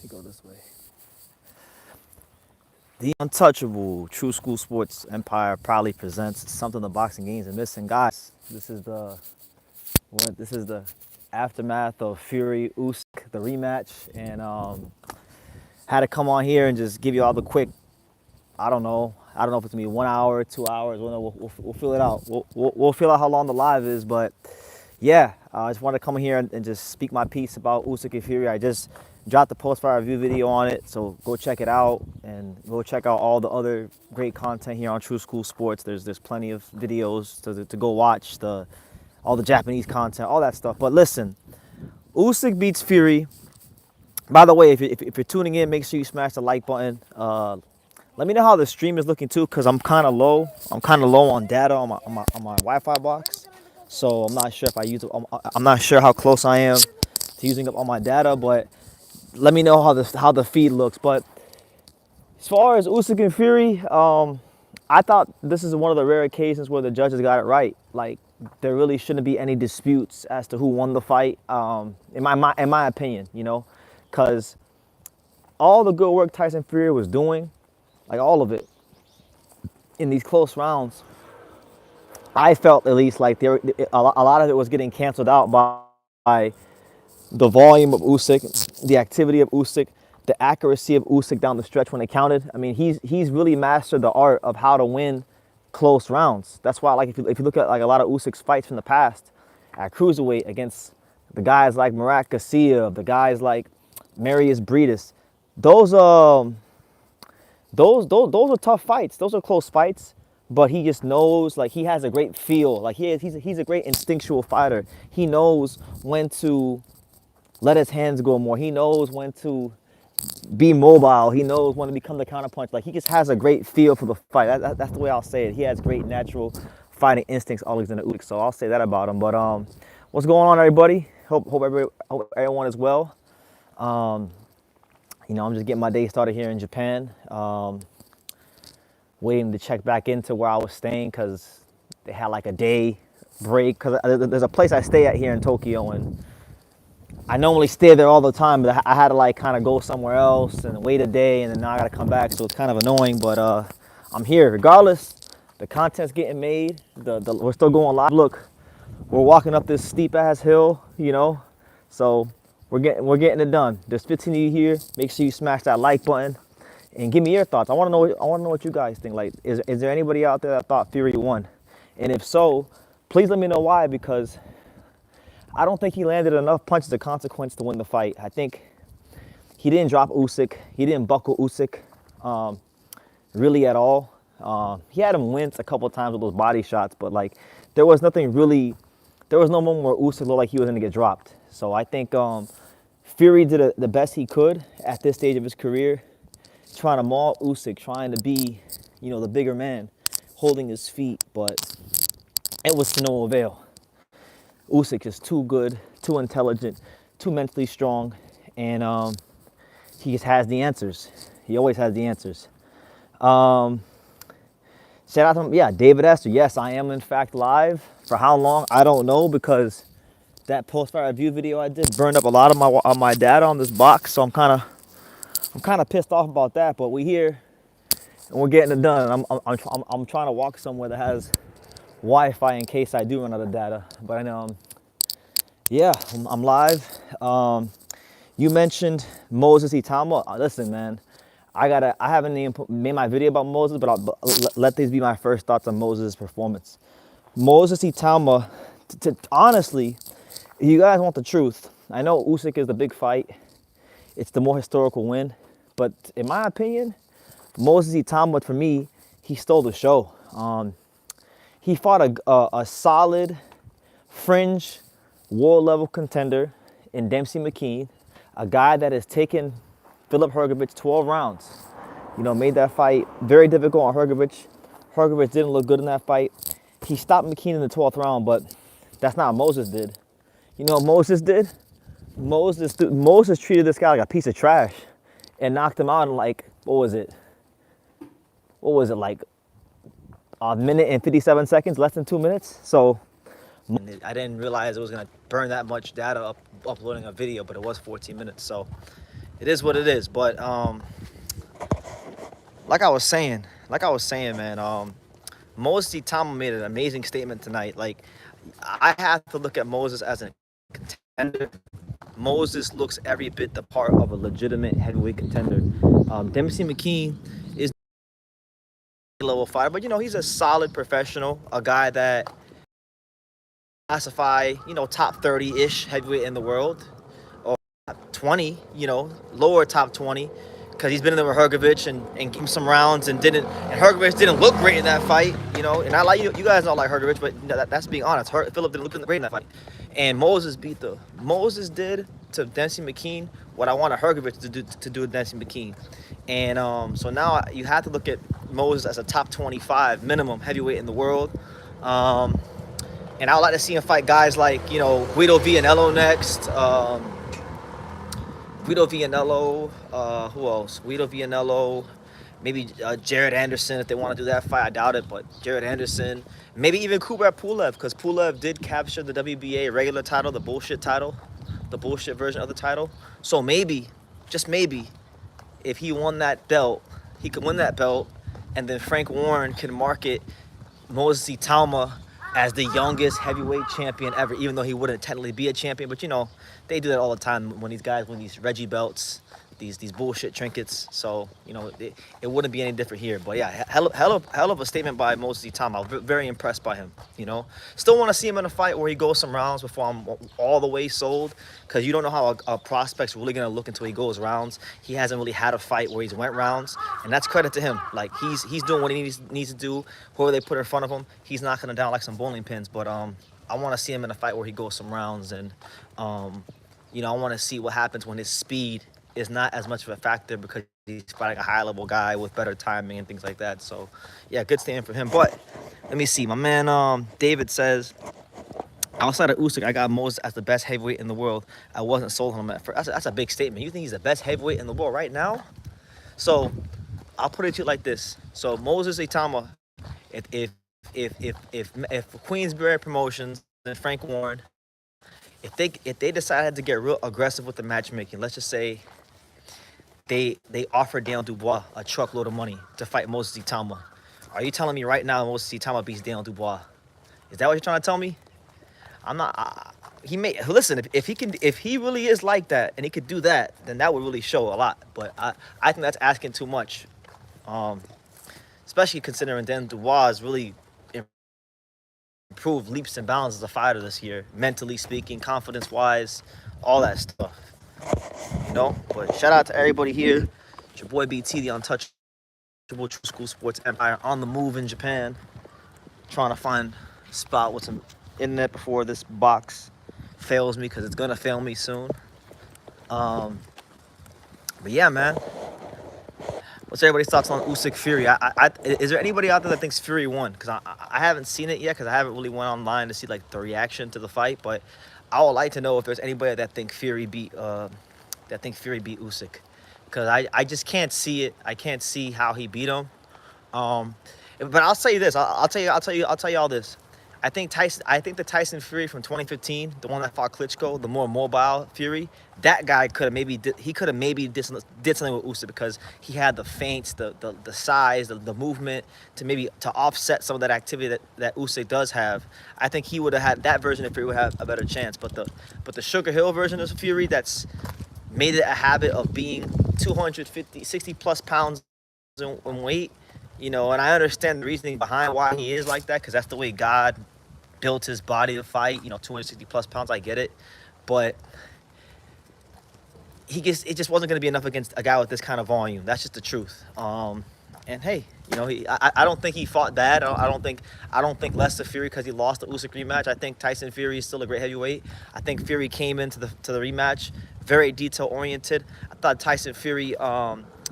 Go this way. The untouchable True School Sports Empire proudly presents something the boxing games are missing. Guys, this is the aftermath of Fury Usyk, the rematch, and had to come on here and just give you all the quick. I don't know if it's gonna be 1 hour, 2 hours. We'll fill it out. We'll fill out how long the live is, but yeah, I just wanted to come here and just speak my piece about Usyk and Fury. I just dropped the post-fight review video on it, so go check it out and go check out all the other great content here on True School Sports. There's plenty of videos to go watch, all the Japanese content, all that stuff. But listen, Usyk beats Fury. By the way, if you're tuning in, make sure you smash the like button. Let me know how the stream is looking too, cause I'm kind of low. I'm kind of low on data on my Wi-Fi box, so I'm not sure if I use it. I'm not sure how close I am to using up all my data, but let me know how the feed looks. But as far as Usyk and Fury, I thought this is one of the rare occasions where the judges got it right. Like, there really shouldn't be any disputes as to who won the fight. In my opinion, because all the good work Tyson Fury was doing, like all of it, in these close rounds, I felt at least like a lot of it was getting canceled out by the volume of Usyk, the activity of Usyk, the accuracy of Usyk down the stretch when it counted. I mean, he's really mastered the art of how to win close rounds. That's why, like, if you look at like a lot of Usyk's fights from the past at cruiserweight against the guys like Murat Gassiev, the guys like Marius Briedis, those are tough fights. Those are close fights. But he just knows, like, he has a great feel. Like, he's a great instinctual fighter. He knows when to let his hands go more. He knows when to be mobile. He knows when to become the counterpunch. Like, he just has a great feel for the fight. That's the way I'll say it. He has great natural fighting instincts, Oleksandr Usyk. So I'll say that about him. But what's going on, everybody? Hope everyone is well. I'm just getting my day started here in Japan. Waiting to check back into where I was staying because they had like a day break. Because there's a place I stay at here in Tokyo, and I normally stay there all the time, but I had to like kind of go somewhere else and wait a day, and then now I got to come back, so it's kind of annoying. But I'm here regardless. The content's getting made. We're still going live. Look, we're walking up this steep ass hill, so we're getting it done. There's 15 of you here. Make sure you smash that like button and give me your thoughts. I want to know what you guys think. Like, is there anybody out there that thought Fury won? And if so, please let me know why, because I don't think he landed enough punches of consequence to win the fight. I think he didn't drop Usyk. He didn't buckle Usyk really at all. He had him wince a couple of times with those body shots, but like there was no moment where Usyk looked like he was going to get dropped. So I think Fury did the best he could at this stage of his career, trying to maul Usyk, trying to be, the bigger man, holding his feet, but it was to no avail. Usyk is too good, too intelligent, too mentally strong, and he just has the answers. He always has the answers. Shout out to him. Yeah, David Esther. Yes, I am in fact live. For how long? I don't know, because that post-fight review video I did burned up a lot of my data on this box, so I'm kind of pissed off about that. But we're here and we're getting it done. And I'm trying to walk somewhere that has Wi-Fi in case I do run out of data. But yeah, I'm live. You mentioned Moses Itauma. Listen, man, I haven't even made my video about Moses, but let these be my first thoughts on Moses' performance. Moses Itauma, honestly, if you guys want the truth, I know Usyk is the big fight. It's the more historical win. But in my opinion, Moses Itauma, for me, he stole the show. He fought a solid, fringe, world-level contender in Dempsey McKean, a guy that has taken Filip Hrgovic 12 rounds. Made that fight very difficult on Hrgovic. Hrgovic didn't look good in that fight. He stopped McKean in the 12th round, but that's not what Moses did. You know what Moses did? Moses treated this guy like a piece of trash and knocked him out in like, what was it, like a minute and 57 seconds, less than 2 minutes. So I didn't realize it was gonna burn that much data uploading a video, but it was 14 minutes. So it is what it is. But like I was saying, man. Moses Itauma made an amazing statement tonight. Like, I have to look at Moses as a contender. Moses looks every bit the part of a legitimate heavyweight contender. Dempsey McKean is a level fighter, but he's a solid professional, a guy that classify top 30-ish heavyweight in the world, or top 20, lower top 20, because he's been in there with Hergovich and gave him some rounds and Hergovich didn't look great in that fight, and I like you guys don't like Hergovich, but that's being honest. Philip didn't look great in that fight, and Moses did to Dempsey McKean what I wanted Hergovich to do to Dempsey McKean, and so now you have to look at Moses as a top 25 minimum heavyweight in the world. And I would like to see him fight guys like, Guido Vianello next. Guido Vianello. Who else? Guido Vianello. Maybe Jared Anderson if they want to do that fight. I doubt it, but Jared Anderson. Maybe even Kubrat Pulev, because Pulev did capture the WBA regular title, the bullshit version of the title. So maybe, just maybe, if he won that belt, he could win that belt, and then Frank Warren can market Moses Itauma as the youngest heavyweight champion ever, even though he wouldn't technically be a champion. But they do that all the time when these guys win these Reggie belts, these bullshit trinkets. So it wouldn't be any different here. But yeah, hell of a statement by Moses Itauma. I'm very impressed by him. Still want to see him in a fight where he goes some rounds before I'm all the way sold, because you don't know how a prospect's really gonna look until he goes rounds. He hasn't really had a fight where he's went rounds, and that's credit to him. Like, he's doing what he needs to do. Whoever they put in front of him, he's knocking him down like some bowling pins. But I want to see him in a fight where he goes some rounds, and I want to see what happens when his speed is not as much of a factor, because he's fighting a high-level guy with better timing and things like that. So, yeah, good stand for him. But let me see. My man David says, outside of Usyk, I got Moses as the best heavyweight in the world. I wasn't sold on him at first. That's a big statement. You think he's the best heavyweight in the world right now? So, I'll put it to you like this. So, Moses Itauma, if Queensberry Promotions and Frank Warren, if they decided to get real aggressive with the matchmaking, let's just say they offered Daniel Dubois a truckload of money to fight Moses Itauma, are you telling me right now Moses Itauma beats Daniel Dubois? Is that what you're trying to tell me? I'm not. He may listen. If he really is like that and he could do that, then that would really show a lot. But I think that's asking too much, especially considering Daniel Dubois is really improved leaps and bounds as a fighter this year, mentally speaking, confidence-wise, all that stuff. But shout out to everybody here. It's your boy BT, the untouchable True School Sports Empire, on the move in Japan, trying to find a spot with some internet before this box fails me, because it's gonna fail me soon. But yeah, man. What's everybody's thoughts on Usyk Fury? Is there anybody out there that thinks Fury won? Because I haven't seen it yet, because I haven't really went online to see like the reaction to the fight. But I would like to know if there's anybody that think Fury beat Usyk, because I just can't see it. I can't see how he beat him. But I'll say this. I'll tell you all this. I think the Tyson Fury from 2015, the one that fought Klitschko, the more mobile Fury, that guy could have maybe did something with Usyk, because he had the feints, the size, the movement to offset some of that activity that Usyk does have. I think he would have had that version of Fury would have a better chance. But the Sugar Hill version of Fury, that's made it a habit of being 250, 60 plus pounds in weight. And I understand the reasoning behind why he is like that, because that's the way God built his body to fight. 260 plus pounds, I get it. But it just wasn't going to be enough against a guy with this kind of volume. That's just the truth. And hey, I don't think he fought bad. I don't think less of Fury because he lost the Usyk rematch. I think Tyson Fury is still a great heavyweight. I think Fury came into the rematch very detail oriented. I thought Tyson Fury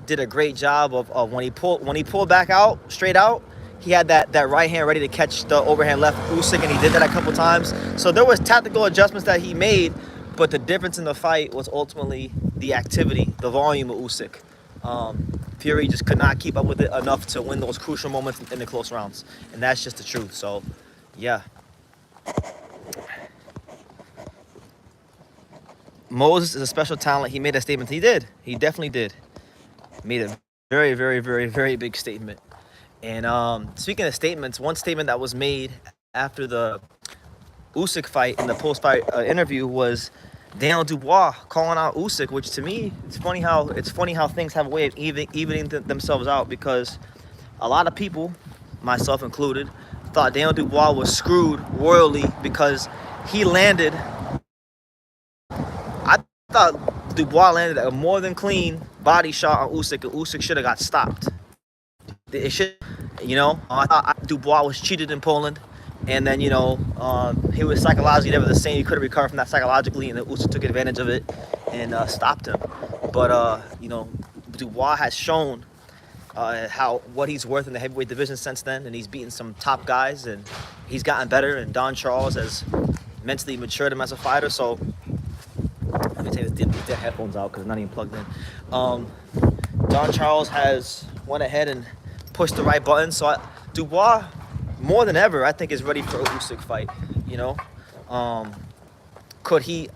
did a great job of when he pulled back out, straight out, he had that right hand ready to catch the overhand left Usyk, and he did that a couple times. So there was tactical adjustments that he made, but the difference in the fight was ultimately the activity, the volume of Usyk. Fury just could not keep up with it enough to win those crucial moments in the close rounds, and that's just the truth. So, yeah. Moses is a special talent. He made that statement. He did. He definitely did. Made a very, very, very, very big statement. And speaking of statements, one statement that was made after the Usyk fight in the post-fight interview was Daniel Dubois calling out Usyk, which to me, it's funny how things have a way of evening themselves out, because a lot of people, myself included, thought Daniel Dubois was screwed royally because he landed. I thought Dubois landed a more than clean body shot on Usyk, and Usyk should have got stopped. It should, I thought Dubois was cheated in Poland, and then, he was psychologically never the same. He could have recovered from that psychologically, and then Usyk took advantage of it and stopped him. But, Dubois has shown what he's worth in the heavyweight division since then, and he's beaten some top guys, and he's gotten better, and Don Charles has mentally matured him as a fighter. So let me take these headphones out because they're not even plugged in. Don Charles has went ahead and pushed the right button. So Dubois, more than ever, I think, is ready for a Usyk fight. Could he?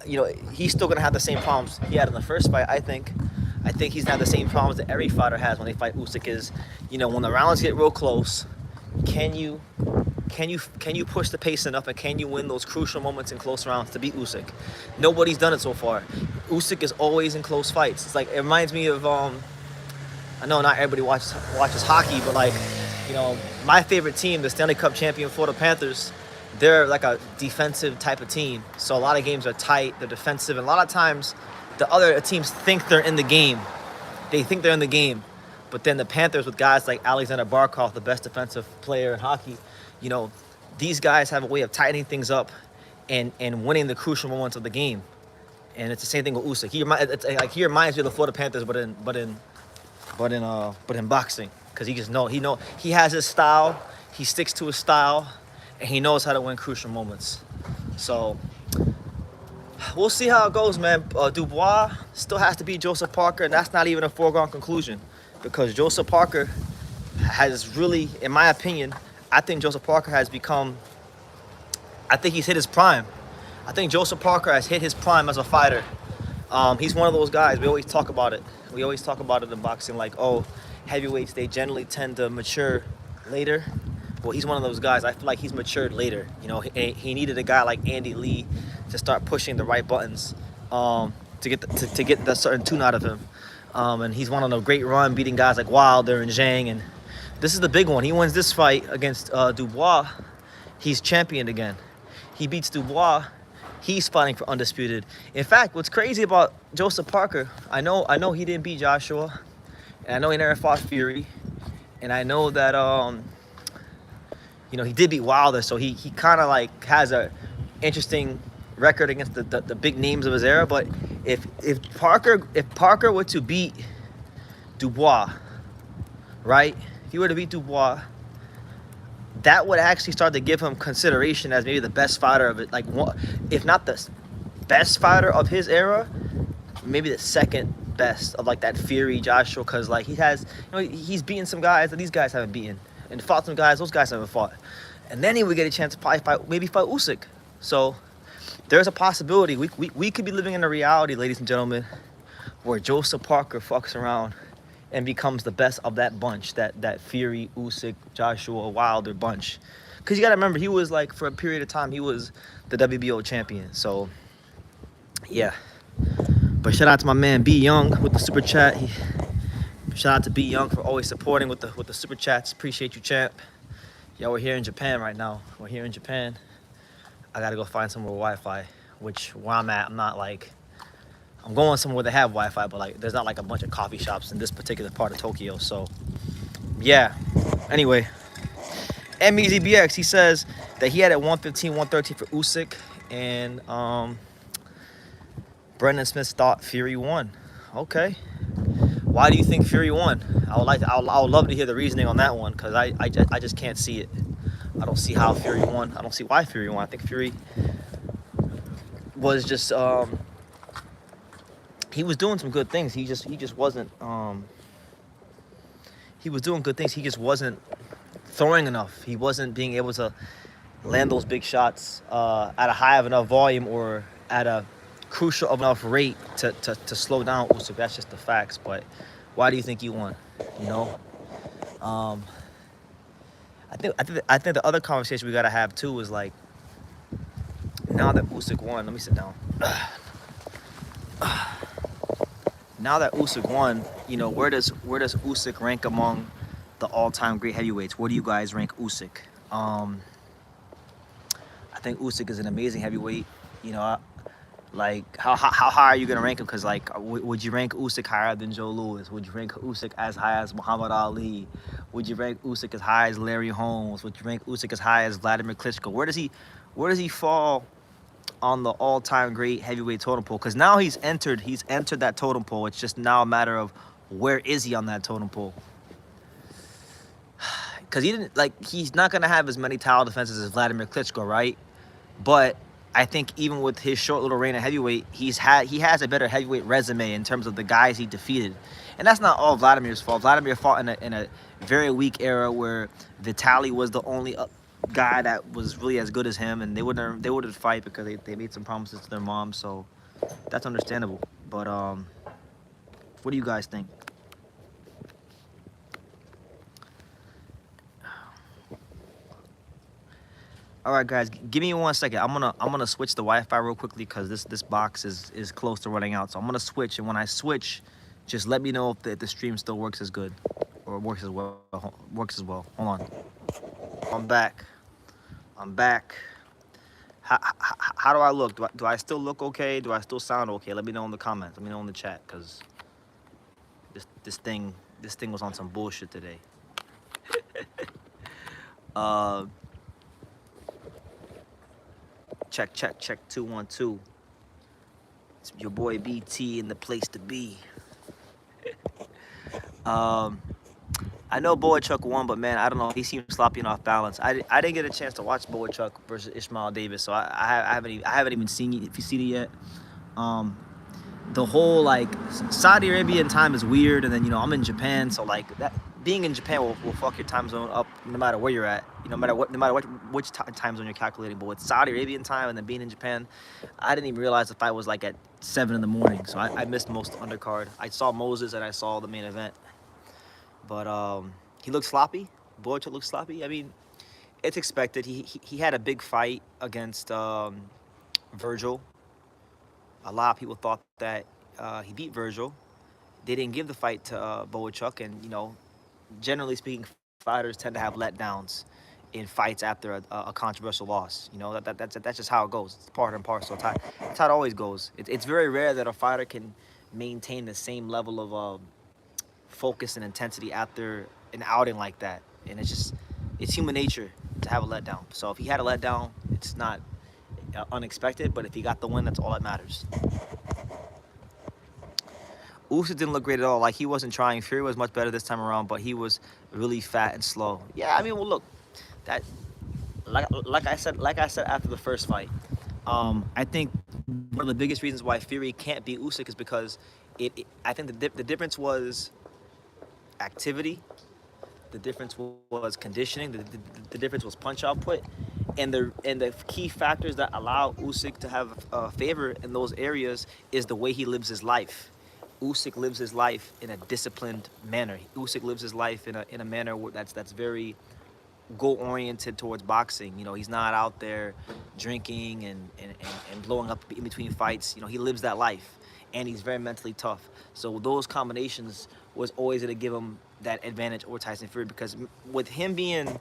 He's still gonna have the same problems he had in the first fight. I think he's gonna have the same problems that every fighter has when they fight Usyk. Is, when the rounds get real close, can you push the pace enough, and can you win those crucial moments in close rounds to beat Usyk? Nobody's done it so far. Usyk is always in close fights. It's like, it reminds me of I know not everybody watches hockey, but my favorite team, the Stanley Cup champion Florida Panthers, they're like a defensive type of team. So a lot of games are tight, they're defensive, and a lot of times the other teams think they're in the game. They think they're in the game. But then the Panthers, with guys like Oleksandr Barkov, the best defensive player in hockey, these guys have a way of tightening things up and winning the crucial moments of the game. And it's the same thing with Usyk. He reminds me of the Florida Panthers, but in boxing, because he has his style, he sticks to his style, and he knows how to win crucial moments. So we'll see how it goes, man. Dubois still has to beat Joseph Parker, and that's not even a foregone conclusion, because Joseph Parker has really, in my opinion, I think Joseph Parker has become, I think he's hit his prime. I think Joseph Parker has hit his prime as a fighter. He's one of those guys, we always talk about it. We always talk about it in boxing, like, heavyweights, they generally tend to mature later. Well, he's one of those guys. I feel like he's matured later. He needed a guy like Andy Lee to start pushing the right buttons to get the certain tune out of him. And he's won on a great run, beating guys like Wilder and Zhang. And this is the big one. He wins this fight against Dubois, he's championed again. He beats Dubois, he's fighting for undisputed. In fact, what's crazy about Joseph Parker, I know he didn't beat Joshua, and I know he never fought Fury, and I know that he did beat Wilder, so he kind of like has a interesting record against the big names of his era. But if Parker were to beat Dubois, right? If he were to beat Dubois, that would actually start to give him consideration as maybe the best fighter of it. Like, if not the best fighter of his era, maybe the second best of like that Fury, Joshua, because like he's beaten some guys that these guys haven't beaten, and fought some guys those guys haven't fought. And then he would get a chance to probably fight Usyk. So there's a possibility we could be living in a reality, ladies and gentlemen, where Joseph Parker fucks around and becomes the best of that bunch, that Fury, Usyk, Joshua, Wilder bunch. Because you got to remember, he was like, for a period of time, he was the WBO champion. So, yeah. But shout out to my man B Young with the super chat. Shout out to B Young for always supporting with the super chats. Appreciate you, champ. Yeah, we're here in Japan right now. We're here in Japan. I got to go find some more Wi-Fi, which where I'm at, I'm not like, I'm going somewhere where they have Wi-Fi, but like there's not like a bunch of coffee shops in this particular part of Tokyo. So yeah, anyway, MEZBX, he says that he had at 115, 113 for Usyk, and Brendan Smith thought Fury won. Okay, why do you think Fury won? I would love to hear the reasoning on that one, because I just can't see it. I don't see how Fury won. I don't see why Fury won. I think Fury was just he was doing some good things. He just wasn't he was doing good things. He just wasn't throwing enough. He wasn't being able to land those big shots at a high of enough volume, or at a crucial of enough rate to slow down Usyk. That's just the facts. But why do you think he won? You know, um, I think the other conversation we gotta have too is like, now that Usyk won. Let me sit down. Now that Usyk won, you know, where does Usyk rank among the all-time great heavyweights? Where do you guys rank Usyk? I think Usyk is an amazing heavyweight. You know, like how high are you gonna rank him? Because like, would you rank Usyk higher than Joe Louis? Would you rank Usyk as high as Muhammad Ali? Would you rank Usyk as high as Larry Holmes? Would you rank Usyk as high as Vladimir Klitschko? Where does he fall on the all-time great heavyweight totem pole? Because now he's entered that totem pole. It's just now a matter of where is he on that totem pole. Because he's not gonna have as many title defenses as Vladimir Klitschko, right? But I think even with his short little reign at heavyweight, he has a better heavyweight resume in terms of the guys he defeated. And that's not all Vladimir's fault. Vladimir fought in a very weak era where Vitaly was the only guy that was really as good as him, and they wouldn't fight because they made some promises to their mom. So that's understandable. But what do you guys think? All right, guys, give me 1 second. I'm gonna switch the Wi-Fi real quickly because this box is close to running out. So I'm gonna switch, and when I switch, just let me know if the stream still works as good or works as well. Hold on. I'm back. How do I look? Do I still look okay? Do I still sound okay? Let me know in the comments. Let me know in the chat, because this thing was on some bullshit today. Check 212. It's your boy BT in the place to be. I know Boychuk won, but man, I don't know. He seemed sloppy and off balance. I didn't get a chance to watch Boychuk versus Ismail Davis, so I haven't even seen it. If you see it yet, the whole like Saudi Arabian time is weird, and then you know I'm in Japan, so like that being in Japan will fuck your time zone up no matter where you're at. You know, no matter which time zone you're calculating. But with Saudi Arabian time and then being in Japan, I didn't even realize the fight was like at 7 in the morning, so I missed most of the undercard. I saw Moses and I saw the main event. But he looked sloppy. Boychuk looked sloppy. I mean, it's expected. He had a big fight against Virgil. A lot of people thought that he beat Virgil. They didn't give the fight to Boychuk, and you know, generally speaking, fighters tend to have letdowns in fights after a controversial loss. You know, that's just how it goes. It's part and parcel. It's how it always goes. It's very rare that a fighter can maintain the same level of focus and intensity after an outing like that, and it's human nature to have a letdown. So if he had a letdown, it's not unexpected, but if he got the win, that's all that matters. Usyk didn't look great at all. Like, he wasn't trying. Fury was much better this time around, but he was really fat and slow. Yeah, I mean, well, look, that like I said after the first fight, I think one of the biggest reasons why Fury can't beat Usyk is because I think the difference was activity, the difference was conditioning, the difference was punch output, and the key factors that allow Usyk to have favor in those areas is the way he lives his life. Usyk lives his life in a disciplined manner. Usyk lives his life in a manner that's very goal-oriented towards boxing. You know, he's not out there drinking and blowing up in between fights. You know, he lives that life, and he's very mentally tough. So those combinations was always going to give him that advantage over Tyson Fury, because with him being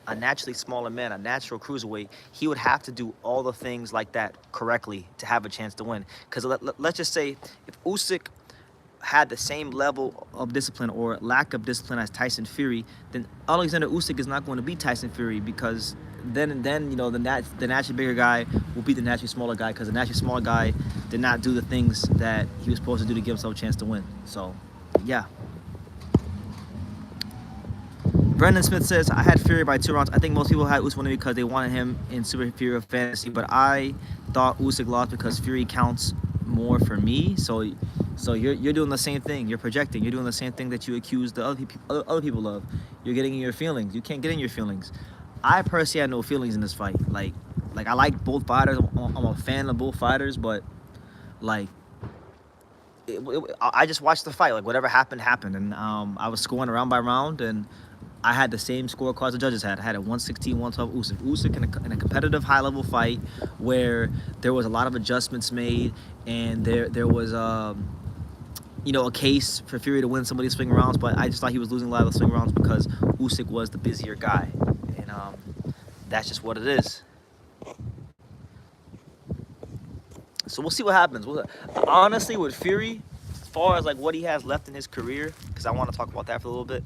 a naturally smaller man, a natural cruiserweight, he would have to do all the things like that correctly to have a chance to win. Because let's just say if Usyk had the same level of discipline or lack of discipline as Tyson Fury, then Oleksandr Usyk is not going to beat Tyson Fury, because then you know the naturally bigger guy will beat the naturally smaller guy, because the naturally smaller guy did not do the things that he was supposed to do to give himself a chance to win. So, yeah. Brendan Smith says, I had Fury by 2 rounds. I think most people had Usyk winning because they wanted him in superior fantasy, but I thought Usyk lost because Fury counts more for me. So you're doing the same thing. You're projecting. You're doing the same thing that you accuse the other people of. You're getting in your feelings. You can't get in your feelings. I personally had no feelings in this fight. Like I like both fighters. I'm a fan of both fighters, but Like, I just watched the fight. Like, whatever happened, happened. And I was scoring round by round, and I had the same scorecards the judges had. I had a 116, 112 Usyk. Usyk in a competitive high-level fight where there was a lot of adjustments made, and there was a case for Fury to win some of these swing rounds, but I just thought he was losing a lot of the swing rounds because Usyk was the busier guy, and that's just what it is. So we'll see what happens. Honestly, with Fury, as far as like what he has left in his career, because I want to talk about that for a little bit.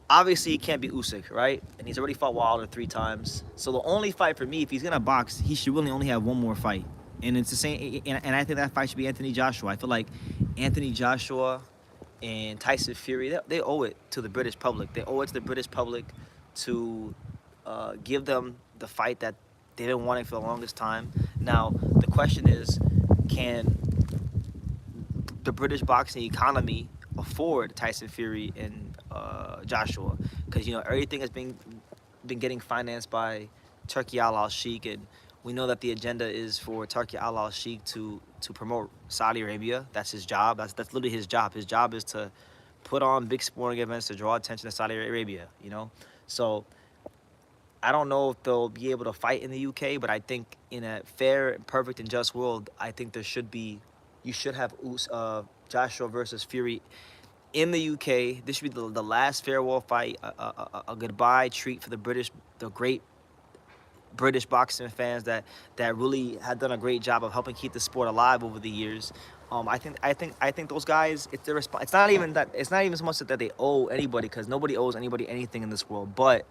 Obviously, he can't be Usyk, right? And he's already fought Wilder 3 times. So the only fight for me, if he's gonna box, he should really only have one more fight. And it's the same. And I think that fight should be Anthony Joshua. I feel like Anthony Joshua and Tyson Fury, they owe it to the British public. They owe it to the British public to give them the fight that they've been wanting for the longest time. Now, the question is, can the British boxing economy afford Tyson Fury and Joshua? Because everything has been getting financed by Turki Al-Sheikh, and we know that the agenda is for Turki Al-Sheikh to promote Saudi Arabia. That's his job. That's literally his job. His job is to put on big sporting events to draw attention to Saudi Arabia. So I don't know if they'll be able to fight in the UK, but I think in a fair, perfect, and just world, I think you should have Joshua versus Fury in the UK. This should be the last farewell fight, a goodbye treat for the great British boxing fans that really had done a great job of helping keep the sport alive over the years. I think those guys, it's their response. It's not even so much that they owe anybody, because nobody owes anybody anything in this world. But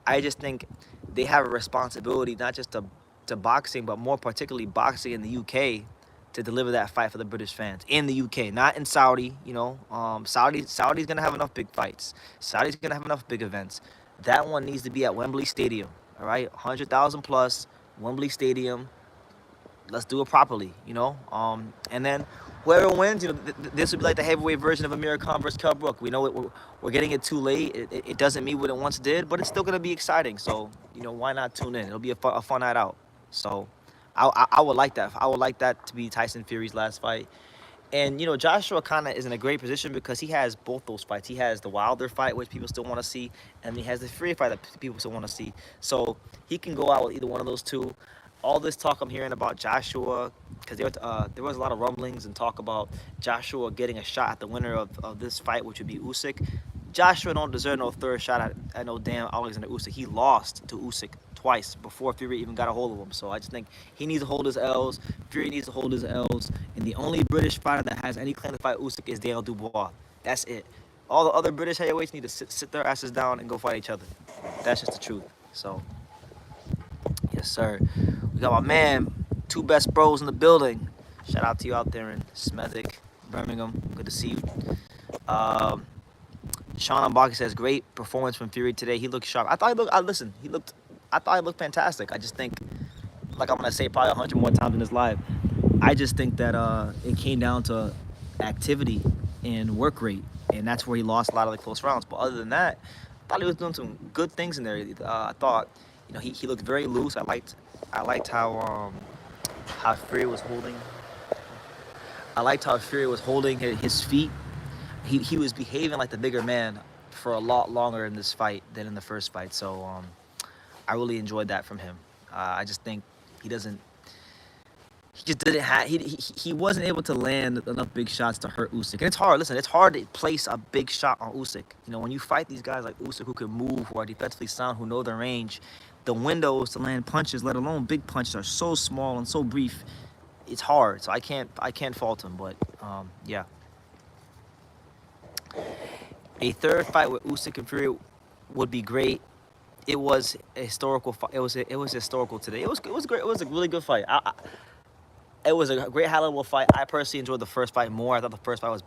I just think they have a responsibility, not just to boxing, but more particularly boxing in the UK, to deliver that fight for the British fans in the UK, not in Saudi. Saudi's gonna have enough big fights. Saudi's gonna have enough big events. That one needs to be at Wembley Stadium. All right, 100,000 plus, Wembley Stadium. Let's do it properly, and then whoever wins, this would be like the heavyweight version of Amir Khan versus Kell Brook. We know we're getting it too late. It doesn't mean what it once did, but it's still gonna be exciting. So why not tune in? It'll be a fun night out. So I would like that. I would like that to be Tyson Fury's last fight. And Joshua kind of is in a great position because he has both those fights. He has the Wilder fight, which people still want to see, and he has the Fury fight that people still want to see. So he can go out with either one of those two. All this talk I'm hearing about Joshua, because there was a lot of rumblings and talk about Joshua getting a shot at the winner of this fight, which would be Usyk. Joshua don't deserve no third shot at no damn Oleksandr Usyk. He lost to Usyk twice before Fury even got a hold of him. So I just think he needs to hold his L's. Fury needs to hold his L's. And the only British fighter that has any claim to fight Usyk is Daniel Dubois. That's it. All the other British heavyweights need to sit their asses down and go fight each other. That's just the truth. So, yes, sir. We got my man, two best bros in the building. Shout out to you out there in Smethwick, Birmingham. Good to see you. Sean Ambaki says, great performance from Fury today. He looked sharp. I thought he looked fantastic. I just think, like I'm going to say probably 100 more times in his life, I just think that it came down to activity and work rate, and that's where he lost a lot of the close rounds. But other than that, I thought he was doing some good things in there. I thought, he looked very loose. I liked how Fury was holding. I liked how Fury was holding his feet. He was behaving like the bigger man for a lot longer in this fight than in the first fight. So I really enjoyed that from him. I just think he just didn't have, he wasn't able to land enough big shots to hurt Usyk. And it's hard. Listen, it's hard to place a big shot on Usyk. When you fight these guys like Usyk who can move, who are defensively sound, who know their range, the windows to land punches, let alone big punches, are so small and so brief. It's hard. So I can't fault him. But yeah. A third fight with Usyk and Fury would be great. It was a historical fight. It was historical today. It was great. It was a really good fight. It was a great high-level fight. I personally enjoyed the first fight more. I thought the first fight was,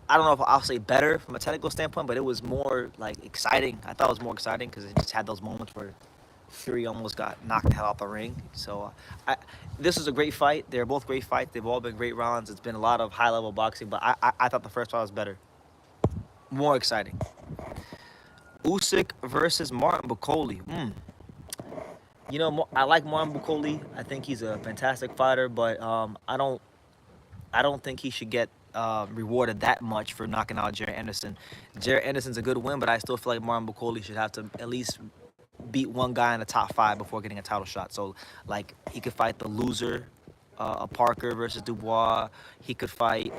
I don't know if I'll say better from a technical standpoint, but it was more like exciting. I thought it was more exciting because it just had those moments where Fury almost got knocked the hell out the ring. So this was a great fight. They're both great fights. They've all been great rounds. It's been a lot of high-level boxing, but I thought the first fight was better. More exciting. Usyk versus Martin Bakole. I like Martin Bukoli. I think he's a fantastic fighter, but I don't think he should get rewarded that much for knocking out Jared Anderson. Jared Anderson's a good win, but I still feel like Martin Bukoli should have to at least beat one guy in the top five before getting a title shot. So, like, he could fight the loser, Parker versus Dubois. He could fight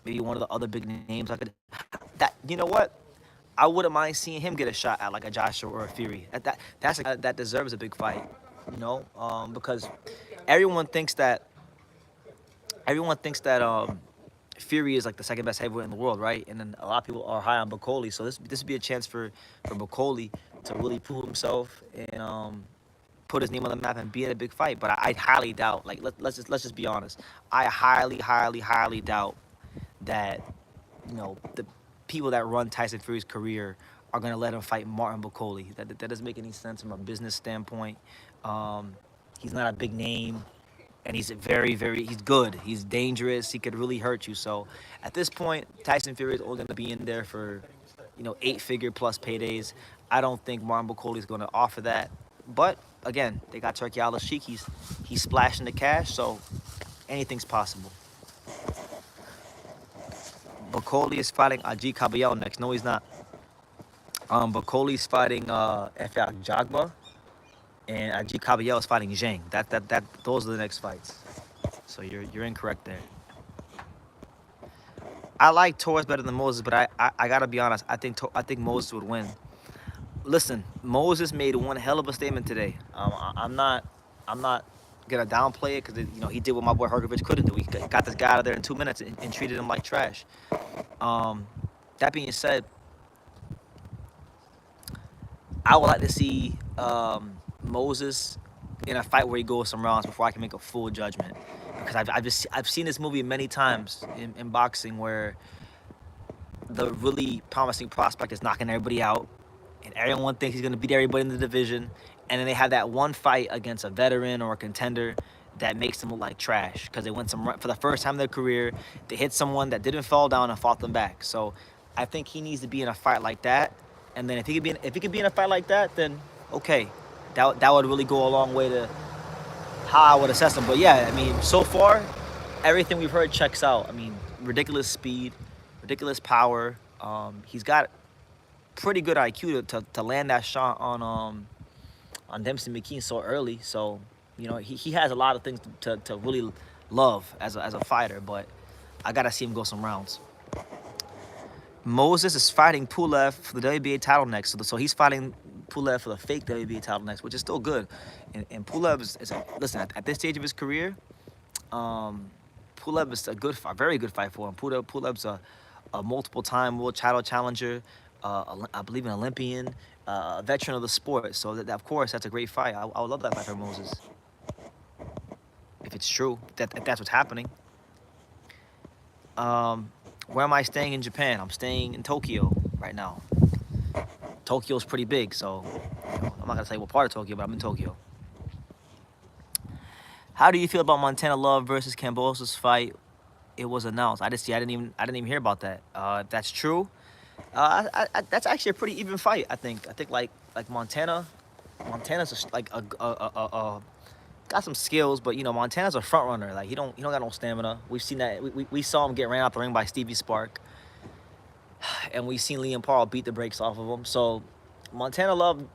maybe one of the other big names. You know what? I wouldn't mind seeing him get a shot at like a Joshua or a Fury. That deserves a big fight, because everyone thinks that Fury is like the second best heavyweight in the world, right? And then a lot of people are high on Bukoli, so this would be a chance for Bukoli to really prove himself and put his name on the map and be in a big fight. But I highly doubt. Like let's just be honest. I highly doubt that the people that run Tyson Fury's career are gonna let him fight Martin Bukoli. That doesn't make any sense from a business standpoint. He's not a big name, and he's he's good. He's dangerous. He could really hurt you. So at this point, Tyson Fury is only gonna be in there for 8-figure plus paydays. I don't think Martin Bukoli is gonna offer that. But again, they got Turkey Al-Sheikh. He's splashing the cash, so anything's possible. Bukoli is fighting Aji Kabayel next. No, he's not. Bukoli's fighting Efyak Jagba, and Aji Kabayel is fighting Zhang. Those are the next fights. So you're incorrect there. I like Torres better than Moses, but I gotta be honest. I think Moses would win. Listen, Moses made one hell of a statement today. I'm not gonna downplay it because he did what my boy Hergovich couldn't do. He got this guy out of there in 2 minutes and treated him like trash. That being said, I would like to see Moses in a fight where he goes some rounds before I can make a full judgment, because I've seen this movie many times in boxing where the really promising prospect is knocking everybody out, and everyone thinks he's going to beat everybody in the division, and then they have that one fight against a veteran or a contender that makes them look like trash because they went for the first time in their career. They hit someone that didn't fall down and fought them back. So I think he needs to be in a fight like that, and then if he could be in a fight like that, then okay, that would really go a long way to how I would assess him. But yeah, I mean, so far everything we've heard checks out. I mean, ridiculous speed, ridiculous power. He's got pretty good IQ to land that shot on Dempsey McKean so early. So he has a lot of things to really love as a fighter. But I gotta see him go some rounds. Moses is fighting Pulev for the WBA title next. So he's fighting Pulev for the fake WBA title next, which is still good. And Pulev listen, at this stage of his career, Pulev is a very good fight for him. Pulev's a multiple-time world title challenger, I believe an Olympian, a veteran of the sport. So of course, that's a great fight. I would love that fight for Moses. If it's true, if that's what's happening. Where am I staying in Japan? I'm staying in Tokyo right now. Tokyo's pretty big, so I'm not gonna say what part of Tokyo, but I'm in Tokyo. How do you feel about Montana Love versus Kambosos fight? It was announced. I didn't even hear about that. If that's true, that's actually a pretty even fight. I think like Montana's got some skills, but Montana's a front runner. Like he don't got no stamina. We've seen that. We saw him get ran out the ring by Stevie Spark, and we've seen Liam Paul beat the brakes off of him. So Montana Love,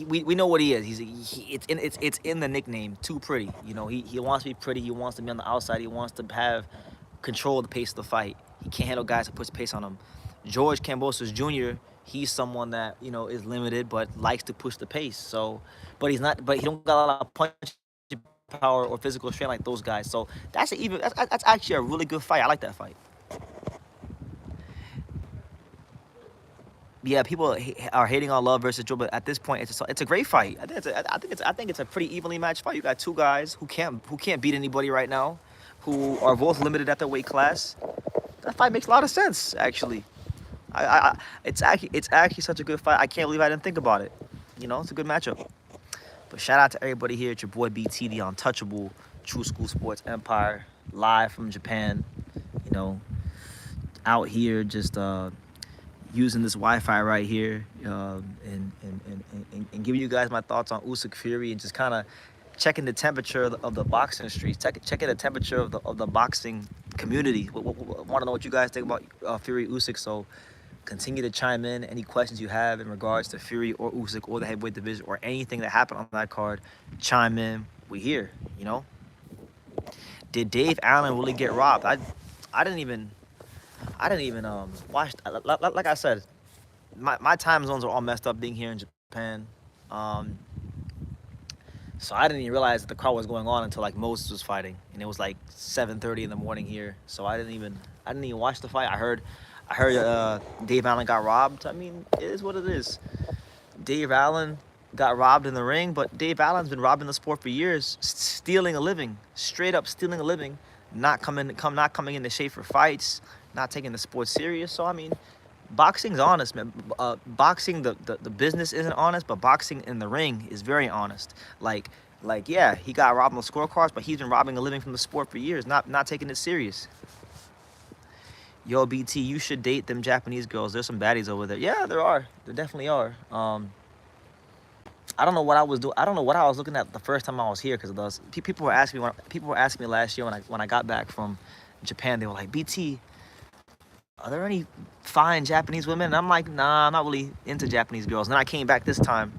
we know what he is. It's in the nickname, Too Pretty. He wants to be pretty. He wants to be on the outside. He wants to have control of the pace of the fight. He can't handle guys who puts pace on him. George Kambosos Jr., he's someone that is limited but likes to push the pace. So, but he don't got a lot of punch power or physical strength like those guys. So that's actually a really good fight. I like that fight. Yeah, people are hating on Love versus Joe, but at this point, it's a great fight. I think it's a pretty evenly matched fight. You got two guys who can't beat anybody right now, who are both limited at their weight class. That fight makes a lot of sense, actually. It's actually such a good fight. I can't believe I didn't think about it. It's a good matchup. But shout out to everybody here. It's your boy BT, the untouchable True School Sports Empire, live from Japan. Out here just using this Wi-Fi right here, and giving you guys my thoughts on Usyk Fury, and just kind of checking the temperature of the boxing streets, checking the temperature of the boxing community. Want to know what you guys think about Fury Usyk? So continue to chime in any questions you have in regards to Fury or Usyk or the heavyweight division or anything that happened on that card. Chime in. We here. You know. Did Dave Allen really get robbed? I didn't even watch. Like I said, my time zones are all messed up being here in Japan. Um, so I didn't even realize that the card was going on until like Moses was fighting, and it was like 7:30 in the morning here. So I didn't even watch the fight. I heard Dave Allen got robbed. I mean, it is what it is. Dave Allen got robbed in the ring, but Dave Allen's been robbing the sport for years, stealing a living, straight up stealing a living, not coming into shape for fights, not taking the sport serious. So I mean, boxing's honest, man. Boxing, the business isn't honest, but boxing in the ring is very honest. Yeah, he got robbed on the scorecards, but he's been robbing a living from the sport for years, not taking it serious. Yo, BT, you should date them Japanese girls. There's some baddies over there. Yeah, there are. There definitely are. I don't know what I was doing. I don't know what I was looking at the first time I was here, because people were asking me last year when I got back from Japan. They were like, BT, are there any fine Japanese women? And I'm like, nah, I'm not really into Japanese girls. And then I came back this time,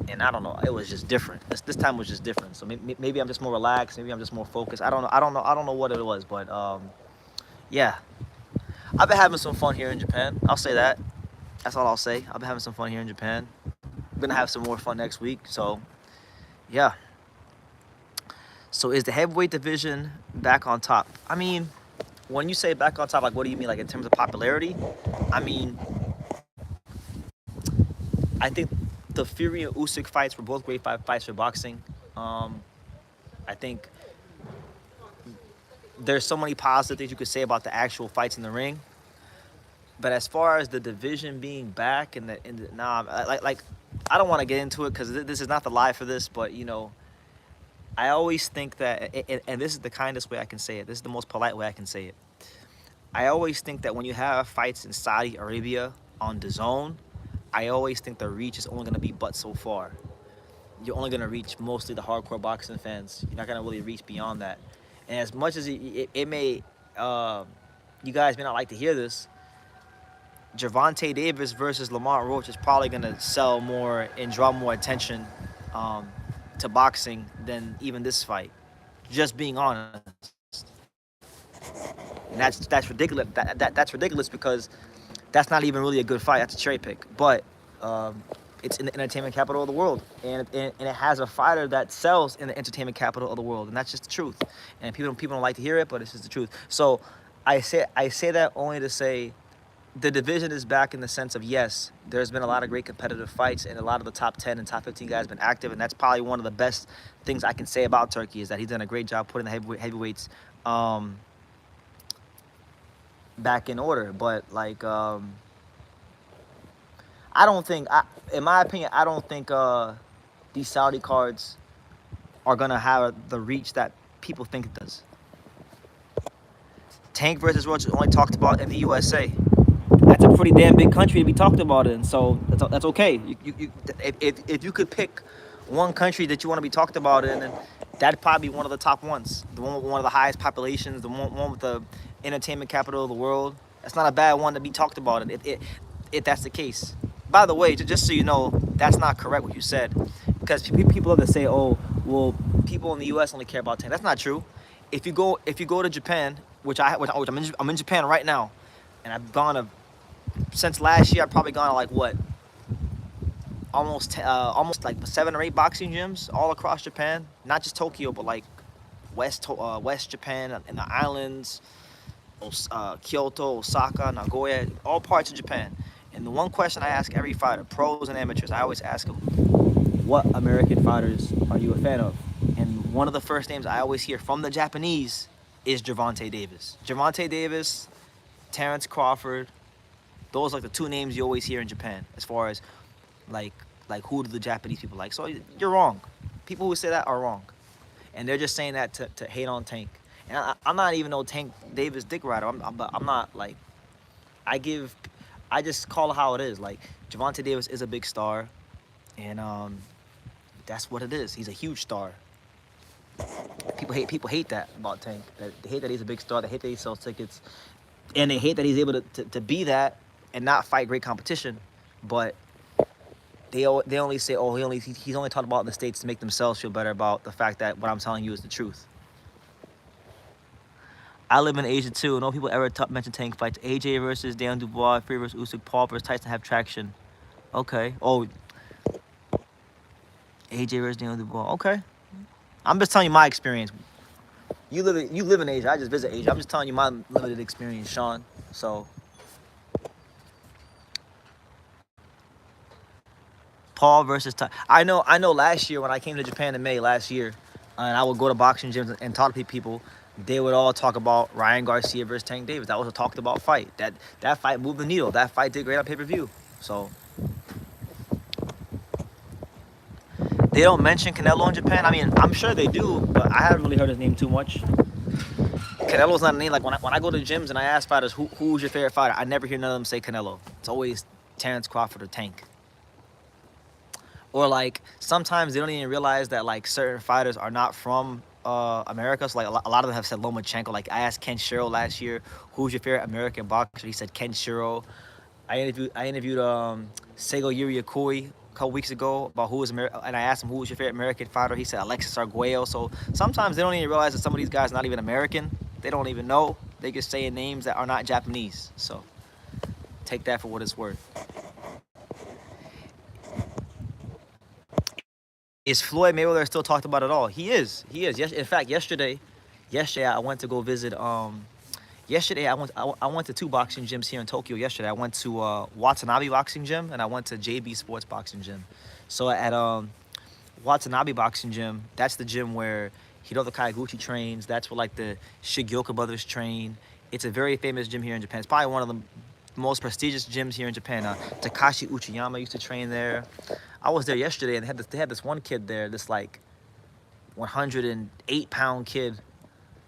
and I don't know, it was just different. This time was just different. So maybe I'm just more relaxed. Maybe I'm just more focused. I don't know what it was, but yeah, I've been having some fun here in Japan. I'll say that. That's all I'll say. I've been having some fun here in Japan. I'm gonna have some more fun next week. So yeah. So is the heavyweight division back on top? I mean, when you say back on top, like, what do you mean? Like, in terms of popularity? I mean, I think the Fury and Usyk fights were both great fights for boxing. I think there's so many positive things you could say about the actual fights in the ring. But as far as the division being back I don't want to get into it, because this is not the live for this. But I always think that, and this is the kindest way I can say it. This is the most polite way I can say it. I always think that when you have fights in Saudi Arabia on DAZN, I always think the reach is only going to be but so far. You're only going to reach mostly the hardcore boxing fans. You're not going to really reach beyond that. And as much as it may, you guys may not like to hear this, Gervonta Davis versus Lamont Roach is probably going to sell more and draw more attention to boxing than even this fight. Just being honest. And that's ridiculous. That's ridiculous, because that's not even really a good fight. That's a cherry pick. But it's in the entertainment capital of the world, and it has a fighter that sells in the entertainment capital of the world, and that's just the truth. And people don't like to hear it, but it's just the truth. So I say that only to say, the division is back in the sense of, yes, there's been a lot of great competitive fights, and a lot of the top 10 and top 15 guys have been active, and that's probably one of the best things I can say about Turkey, is that he's done a great job putting the heavyweights back in order. But in my opinion, I don't think these Saudi cards are gonna have the reach that people think it does. Tank versus Roach is only talked about in the USA. That's a pretty damn big country to be talked about in, so that's okay. If you could pick one country that you want to be talked about in, and that'd probably be one of the top ones, the one with one of the highest populations, the one with the entertainment capital of the world. That's not a bad one to be talked about in, if that's the case. By the way, just so you know, that's not correct what you said, because people love to say, oh, well, people in the U.S. only care about Tank. That's not true. If you go to Japan, which I'm in Japan right now, and I've gone since last year, I've probably gone to like what, almost like 7 or 8 boxing gyms all across Japan. Not just Tokyo, but like West Japan and the islands, Kyoto, Osaka, Nagoya, all parts of Japan. And the one question I ask every fighter, pros and amateurs, I always ask them, what American fighters are you a fan of? And one of the first names I always hear from the Japanese is Gervonta Davis. Gervonta Davis, Terrence Crawford. Those are like the 2 names you always hear in Japan, as far as like who do the Japanese people like. So you're wrong. People who say that are wrong, and they're just saying that to hate on Tank. And I'm not even no Tank Davis dick rider. I'm not like, I just call it how it is. Like Gervonta Davis is a big star, and that's what it is. He's a huge star. People hate that about Tank. They hate that he's a big star. They hate that he sells tickets, and they hate that he's able to be that and not fight great competition. But they only say, oh, he's only talked about in the States to make themselves feel better about the fact that what I'm telling you is the truth. I live in Asia too. No people ever mention Tank fights. AJ versus Dan Dubois, Fury versus Usyk, Paul versus Tyson have traction. Okay. Oh, AJ versus Dan Dubois. Okay. I'm just telling you my experience. You live in Asia. I just visit Asia. I'm just telling you my limited experience, Sean. So Paul versus Tyson. I know. Last year when I came to Japan in May last year, and I would go to boxing gyms and talk to people. They would all talk about Ryan Garcia versus Tank Davis. That was a talked about fight. That fight moved the needle. That fight did great on pay-per-view. So they don't mention Canelo in Japan. I mean, I'm sure they do, but I haven't really heard his name too much. Canelo's not a name. Like when I go to gyms and I ask fighters who's your favorite fighter, I never hear none of them say Canelo. It's always Terrence Crawford or Tank. Or like sometimes they don't even realize that like certain fighters are not from America. So like a lot of them have said Lomachenko. Like I asked Ken Shiro last year, who's your favorite American boxer? He said Ken Shiro. I interviewed Sego Yuriakoi a couple weeks ago about who was American, and I asked him who was your favorite American fighter. He said Oleksandr Arguello. So sometimes they don't even realize that some of these guys are not even American. They don't even know. They just saying names that are not Japanese. So take that for what it's worth. Is Floyd Mayweather still talked about at all? He is. Yes. In fact, yesterday I went to go visit. Yesterday I went to two boxing gyms here in Tokyo. Yesterday I went to Watanabe Boxing Gym and I went to JB Sports Boxing Gym. So at Watanabe Boxing Gym, that's the gym where Hiroto Kaiguchi trains. That's where like the Shigioka brothers train. It's a very famous gym here in Japan. It's probably one of the most prestigious gyms here in Japan. Takashi Uchiyama used to train there. I was there yesterday and they had this one kid there, this like 108-pound kid,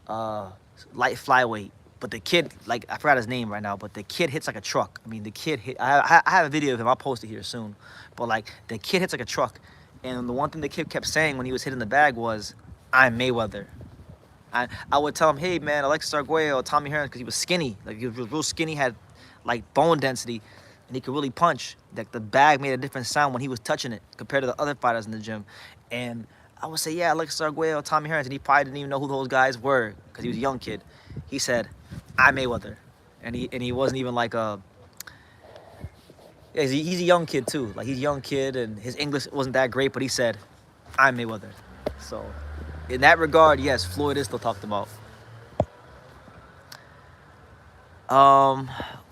light flyweight. But the kid, like I forgot his name right now, but the kid hits like a truck. I mean, the kid hit. I have a video of him. I'll post it here soon. But like the kid hits like a truck, and the one thing the kid kept saying when he was hitting the bag was, "I'm Mayweather." I would tell him, "Hey man, Oleksandr Arguello, Tommy Hearns," because he was skinny. Like he was real skinny, had like bone density, and he could really punch. Like the bag made a different sound when he was touching it compared to the other fighters in the gym. And I would say, "Yeah, Oleksandr Arguello, Tommy Hearns," and he probably didn't even know who those guys were because he was a young kid. He said, "I'm Mayweather," and he wasn't even like a. Yeah, he's a young kid too. Like he's a young kid, and his English wasn't that great, but he said, "I'm Mayweather." So, in that regard, yes, Floyd is still talked about.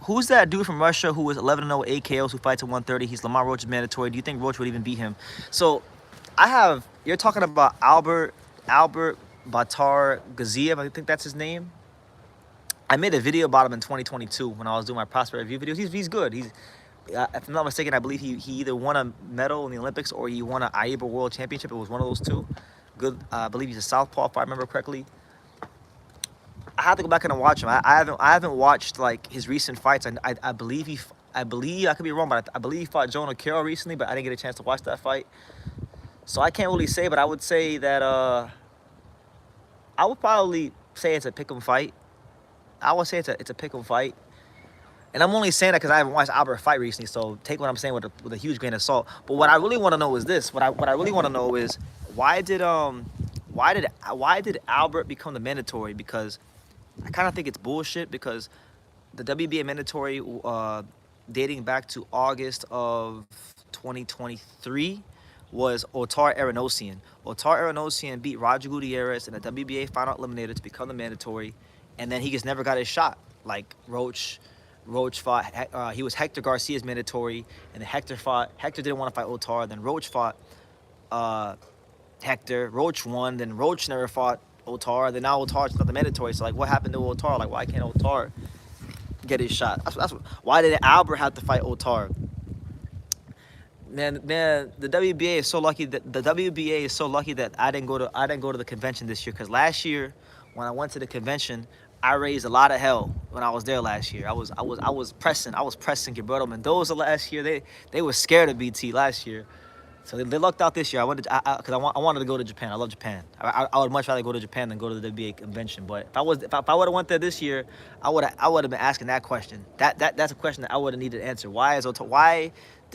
Who's that dude from Russia who was 11-0 AKOs who fights at 130? He's Lamar Roach's mandatory. Do you think Roach would even beat him? So, you're talking about Albert Batar Gaziev. I think that's his name. I made a video about him in 2022 when I was doing my prospect review videos. He's good. If I'm not mistaken, I believe he either won a medal in the Olympics or he won an AIBA World Championship. It was one of those two. Good. I believe he's a southpaw, if I remember correctly. I have to go back and watch him. I haven't watched like his recent fights. I believe I could be wrong, but I believe he fought Jonah Carroll recently, but I didn't get a chance to watch that fight. So I can't really say, but I would say that I would probably say it's a pick'em fight. I would say it's a pick'em fight, and I'm only saying that because I haven't watched Albert fight recently. So take what I'm saying with a huge grain of salt. But what I really want to know is this: what I really want to know is why did Albert become the mandatory? Because I kind of think it's bullshit. Because the WBA mandatory, dating back to August of 2023, was Otar Aronosian. Otar Aronosian beat Roger Gutierrez in a WBA final eliminator to become the mandatory. And then he just never got his shot. Like Roach fought. He was Hector Garcia's mandatory, and then Hector didn't want to fight Otar. Then Roach fought Hector. Roach won. Then Roach never fought Otar. Then now Otar's not the mandatory. So like, what happened to Otar? Like, why can't Otar get his shot? Why did Albert have to fight Otar? Man, the WBA is so lucky that I didn't go to the convention this year. Because last year when I went to the convention, I raised a lot of hell when I was there last year. I was pressing Gilberto Mendoza last year. They were scared of BT last year. So they lucked out this year. I wanted to go to Japan. I love Japan. I would much rather go to Japan than go to the WBA convention. But if I would have went there this year, I would have been asking that question. That's a question that I would have needed to answer. Why did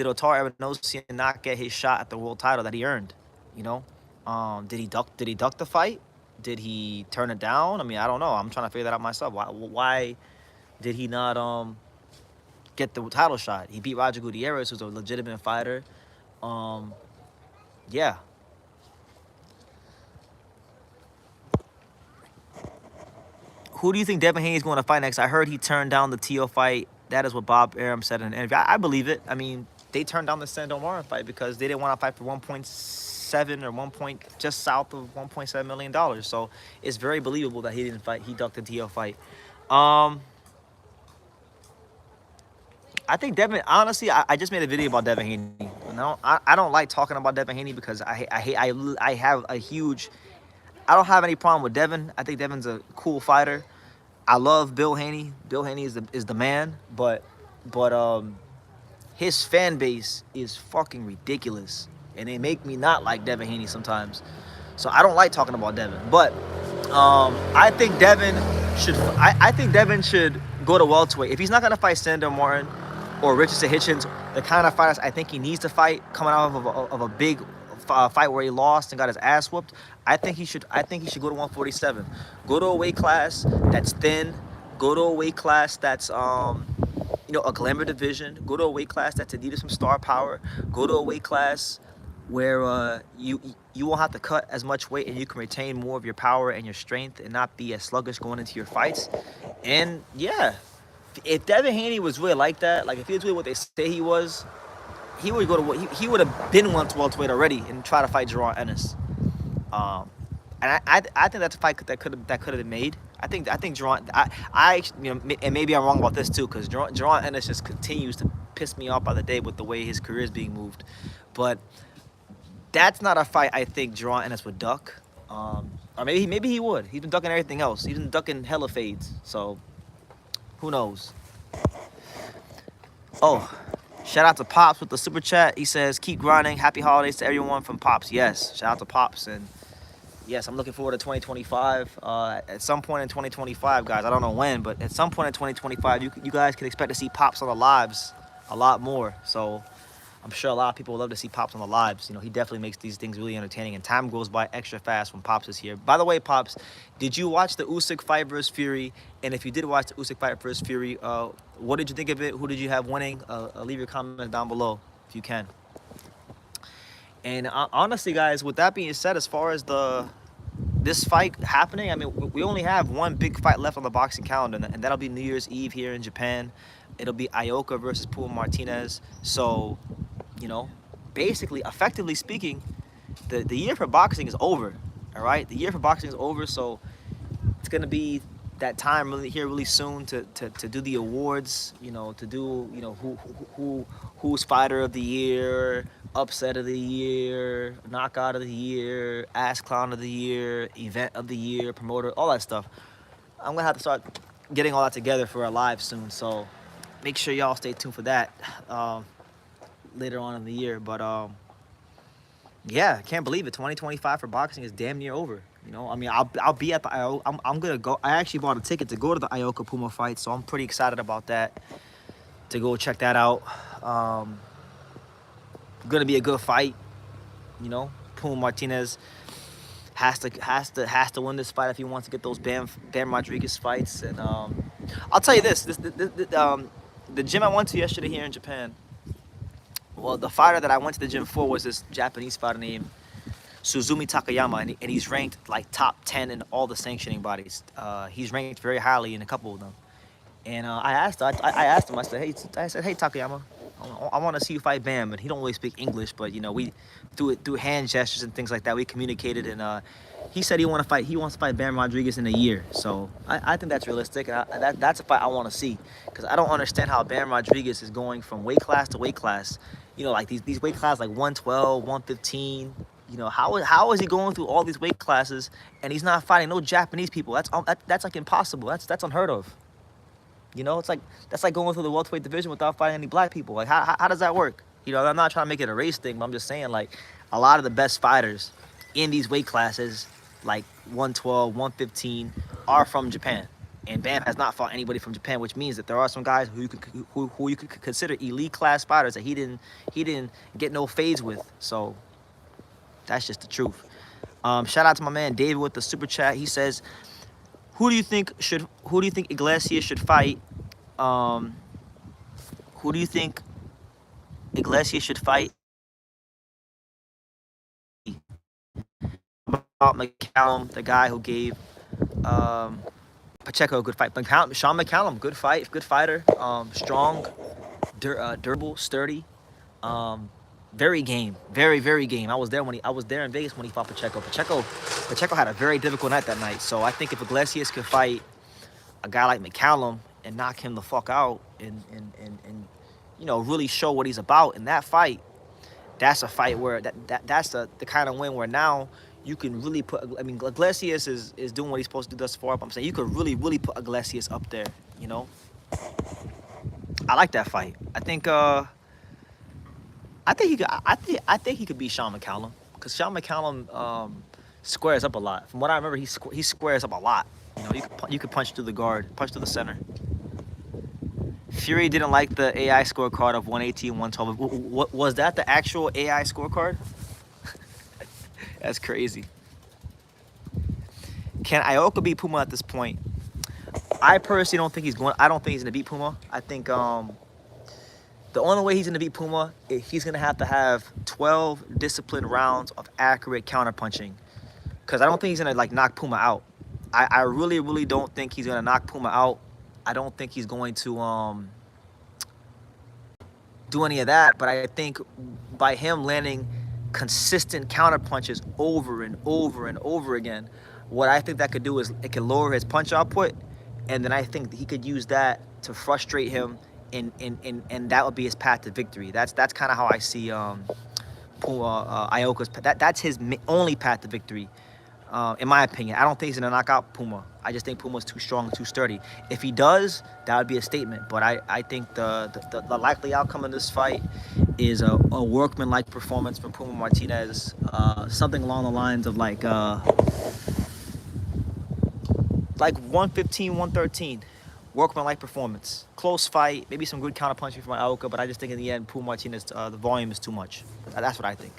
Otar Evanosian not get his shot at the world title that he earned? You know, did he duck the fight? Did he turn it down? I mean, I don't know. I'm trying to figure that out myself. Why did he not get the title shot? He beat Roger Gutierrez, who's a legitimate fighter. Yeah. Who do you think Devin Haney's going to fight next? I heard he turned down the Tio fight. That is what Bob Arum said in an interview. I believe it. I mean, they turned down the Sandor Morin fight because they didn't want to fight for 1.7 or just south of $1.7 million. So it's very believable that he didn't fight. He ducked the Tio fight. I think Devin. Honestly, I just made a video about Devin Haney. No, I don't like talking about Devin Haney because I have a huge. I don't have any problem with Devin. I think Devin's a cool fighter. I love Bill Haney. Bill Haney is the man, but his fan base is fucking ridiculous, and they make me not like Devin Haney sometimes. So I don't like talking about Devin, but I think Devin should. I think Devin should go to welterweight if he's not gonna fight Sandor Martin or Richardson Hitchens, the kind of fighters I think he needs to fight coming out of a big fight where he lost and got his ass whooped. I think he should go to 147. Go to a weight class that's thin. Go to a weight class that's a glamour division. Go to a weight class that's in need of some star power. Go to a weight class where you won't have to cut as much weight and you can retain more of your power and your strength and not be as sluggish going into your fights. And yeah, if Devin Haney was really like that, like if he was really what they say he was, he would have been welterweight already and try to fight Jerron Ennis. And I think that's a fight that could have been made. I think Jerron. And maybe I'm wrong about this too, because Jerron Ennis just continues to piss me off by the day with the way his career is being moved. But that's not a fight I think Jerron Ennis would duck. Or maybe he would. He's been ducking everything else. He's been ducking hella fades. So who knows? Oh, shout out to Pops with the super chat. He says, keep grinding. Happy holidays to everyone from Pops. Yes, shout out to Pops. And yes, I'm looking forward to 2025. At some point in 2025, guys, I don't know when, but at some point in 2025, you guys can expect to see Pops on the lives a lot more. So I'm sure a lot of people would love to see Pops on the lives. He definitely makes these things really entertaining, and time goes by extra fast when Pops is here. By the way, Pops, did you watch the Usyk fight versus Fury? And if you did watch the Usyk fight versus Fury, what did you think of it? Who did you have winning? Leave your comments down below if you can. And honestly, guys, with that being said, as far as this fight happening, I mean, we only have one big fight left on the boxing calendar, and that'll be New Year's Eve here in Japan. It'll be Ioka versus Puma Martinez. So, basically, effectively speaking, the year for boxing is over. All right, the year for boxing is over. So it's gonna be that time really soon to do the awards. To do who's fighter of the year, upset of the year, knockout of the year, ass clown of the year, event of the year, promoter, all that stuff. I'm gonna have to start getting all that together for a live soon. So make sure y'all stay tuned for that later on in the year. But yeah, I can't believe it. 2025 for boxing is damn near over. I mean, I'll be at the Ioka. I'm gonna go. I actually bought a ticket to go to the Ioka Puma fight, so I'm pretty excited about that. To go check that out. Gonna be a good fight. Puma Martinez has to win this fight if he wants to get those Bam Rodriguez fights. And I'll tell you this. The gym I went to yesterday here in Japan. Well, the fighter that I went to the gym for was this Japanese fighter named Suzumi Takayama, and he's ranked like top 10 in all the sanctioning bodies. He's ranked very highly in a couple of them. And I asked him, I said, hey Takayama, I want to see you fight Bam. And he don't really speak English, but we through hand gestures and things like that, we communicated. And he said he wants to fight Bam Rodriguez in a year. So I think that's realistic. And that's a fight I want to see, because I don't understand how Bam Rodriguez is going from weight class to weight class. Like these weight classes, like 112, 115, You know, how is he going through all these weight classes and he's not fighting no Japanese people? That's like impossible. That's unheard of. You know, it's like that's like going through the welterweight division without fighting any black people. Like how does that work? You know, I'm not trying to make it a race thing, but I'm just saying like a lot of the best fighters in these weight classes, like 112, 115, are from Japan. And Bam has not fought anybody from Japan, which means that there are some guys who you could consider elite class fighters that he didn't get no fades with. So that's just the truth. Shout out to my man David with the super chat. He says, who do you think Iglesias should fight? Who do you think Iglesias should fight? About McCallum, the guy who gave Pacheco a good fight. Sean McCallum, good fighter. Strong, durable, sturdy. Very game, very game. I was there in Vegas when he fought Pacheco. Pacheco had a very difficult night that night. So I think if Iglesias could fight a guy like McCallum and knock him the fuck out and you know, really show what he's about in that fight, that's a fight where that's the kind of win where now you can really put. I mean, Iglesias is doing what he's supposed to do thus far. But I'm saying you could really put Iglesias up there. You know, I like that fight. I think he could beat Sean McCallum because Sean McCallum squares up a lot. From what I remember, he squares up a lot. You know, you could punch through the guard, punch through the center. Fury didn't like the AI scorecard of 118, 112. What was that? The actual AI scorecard? That's crazy. Can Ioka beat Puma at this point? I personally don't think he's going. I don't think he's gonna beat Puma. I think the only way he's gonna beat Puma, he's gonna have to have 12 disciplined rounds of accurate counterpunching. Because I don't think he's gonna like knock Puma out. I really don't think he's gonna knock Puma out. I don't think he's going to do any of that. But I think by him landing consistent counter punches over and over again, what I think that could do is it could lower his punch output, and then I think that he could use that to frustrate him, and that would be his path to victory. That's kind of how I see Ioka's. That's his only path to victory. In my opinion, I don't think he's gonna knock out Puma. I just think Puma's too strong and too sturdy. If he does, that would be a statement. But I think the likely outcome of this fight is a workman-like performance from Puma Martinez. Something along the lines of like 115, 113. Workman-like performance. Close fight. Maybe some good counterpunching from Ioka, but I just think in the end, Puma Martinez, the volume is too much. That's what I think.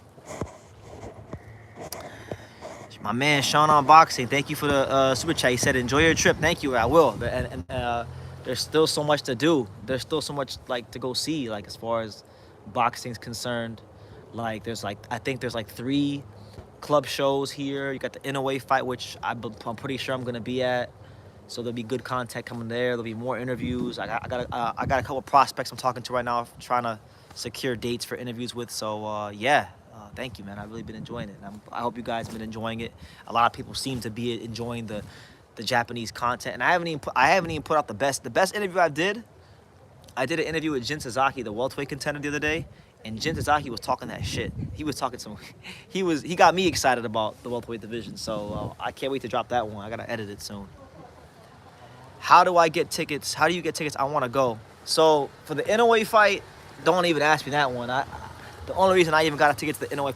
My man Sean on Boxing, thank you for the super chat. He said, "Enjoy your trip." Thank you. I will. And there's still so much to do. There's still so much like to go see. Like as far as boxing's concerned, like I think there's 3 club shows here. You got the Inoue fight, which I'm pretty sure I'm gonna be at. So there'll be good content coming there. There'll be more interviews. I got a couple of prospects I'm talking to right now, trying to secure dates for interviews with. So yeah. Thank you, man. I've really been enjoying it. I hope you guys have been enjoying it. A lot of people seem to be enjoying the Japanese content, and I haven't even put out the best interview I did. I did an interview with Jin Sasaki, the welterweight contender, the other day, and Jin Sasaki was talking that shit. He was talking he got me excited about the welterweight division. So I can't wait to drop that one. I gotta edit it soon. How do I get tickets? How do you get tickets? I want to go. So for the Inoue fight, don't even ask me that one. The only reason I even got a ticket to the Inoue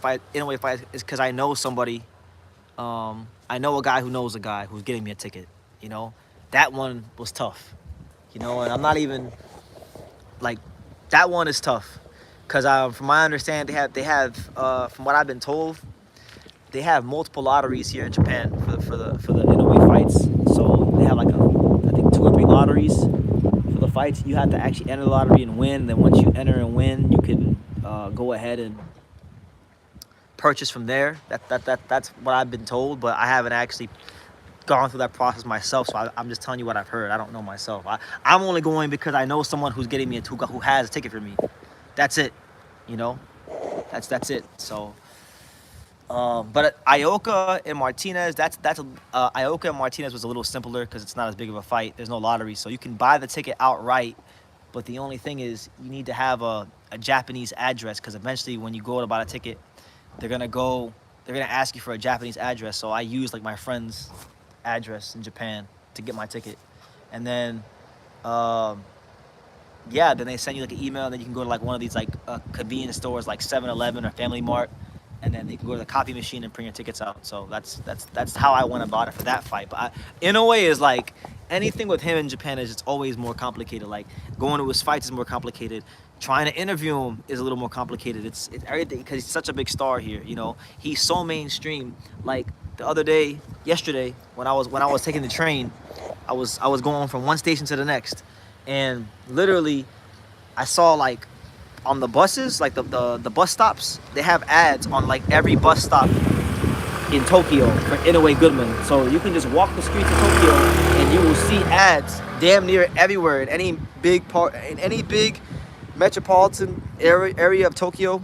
fight is because I know somebody. I know a guy who knows a guy who's getting me a ticket. You know, that one was tough. You know, and I'm not even like that one is tough because from my understanding, they have from what I've been told, they have multiple lotteries here in Japan for the Inoue fights. So they have like I think 2 or 3 lotteries for the fights. You have to actually enter the lottery and win. Then once you enter and win, you can go ahead and purchase from there. That's what I've been told, but I haven't actually gone through that process myself, so I'm just telling you what I've heard. I don't know myself. I'm only going because I know someone who's getting me who has a ticket for me. That's it. You know, that's it. So, but Ioka and Martinez, Ioka and Martinez was a little simpler because it's not as big of a fight. There's no lottery, so you can buy the ticket outright. But the only thing is you need to have a Japanese address because eventually when you go to buy a ticket, they're going to go they're gonna ask you for a Japanese address. So I used like my friend's address in Japan to get my ticket, and then um, yeah, then they send you like an email, and then you can go to like one of these like convenience stores like 7-Eleven or Family Mart, and then you can go to the copy machine and print your tickets out. So that's how I went about it for that fight. But in a way, is like anything with him in Japan is it's always more complicated. Like going to his fights is more complicated. Trying to interview him is a little more complicated. It's everything because he's such a big star here. You know, he's so mainstream. Like the other day, yesterday, when I was taking the train, I was going from one station to the next, and literally, I saw like on the buses, like the bus stops, they have ads on like every bus stop in Tokyo for Inoue Goodman. So you can just walk the streets of Tokyo and you will see ads damn near everywhere in any big part, in any big metropolitan area of Tokyo,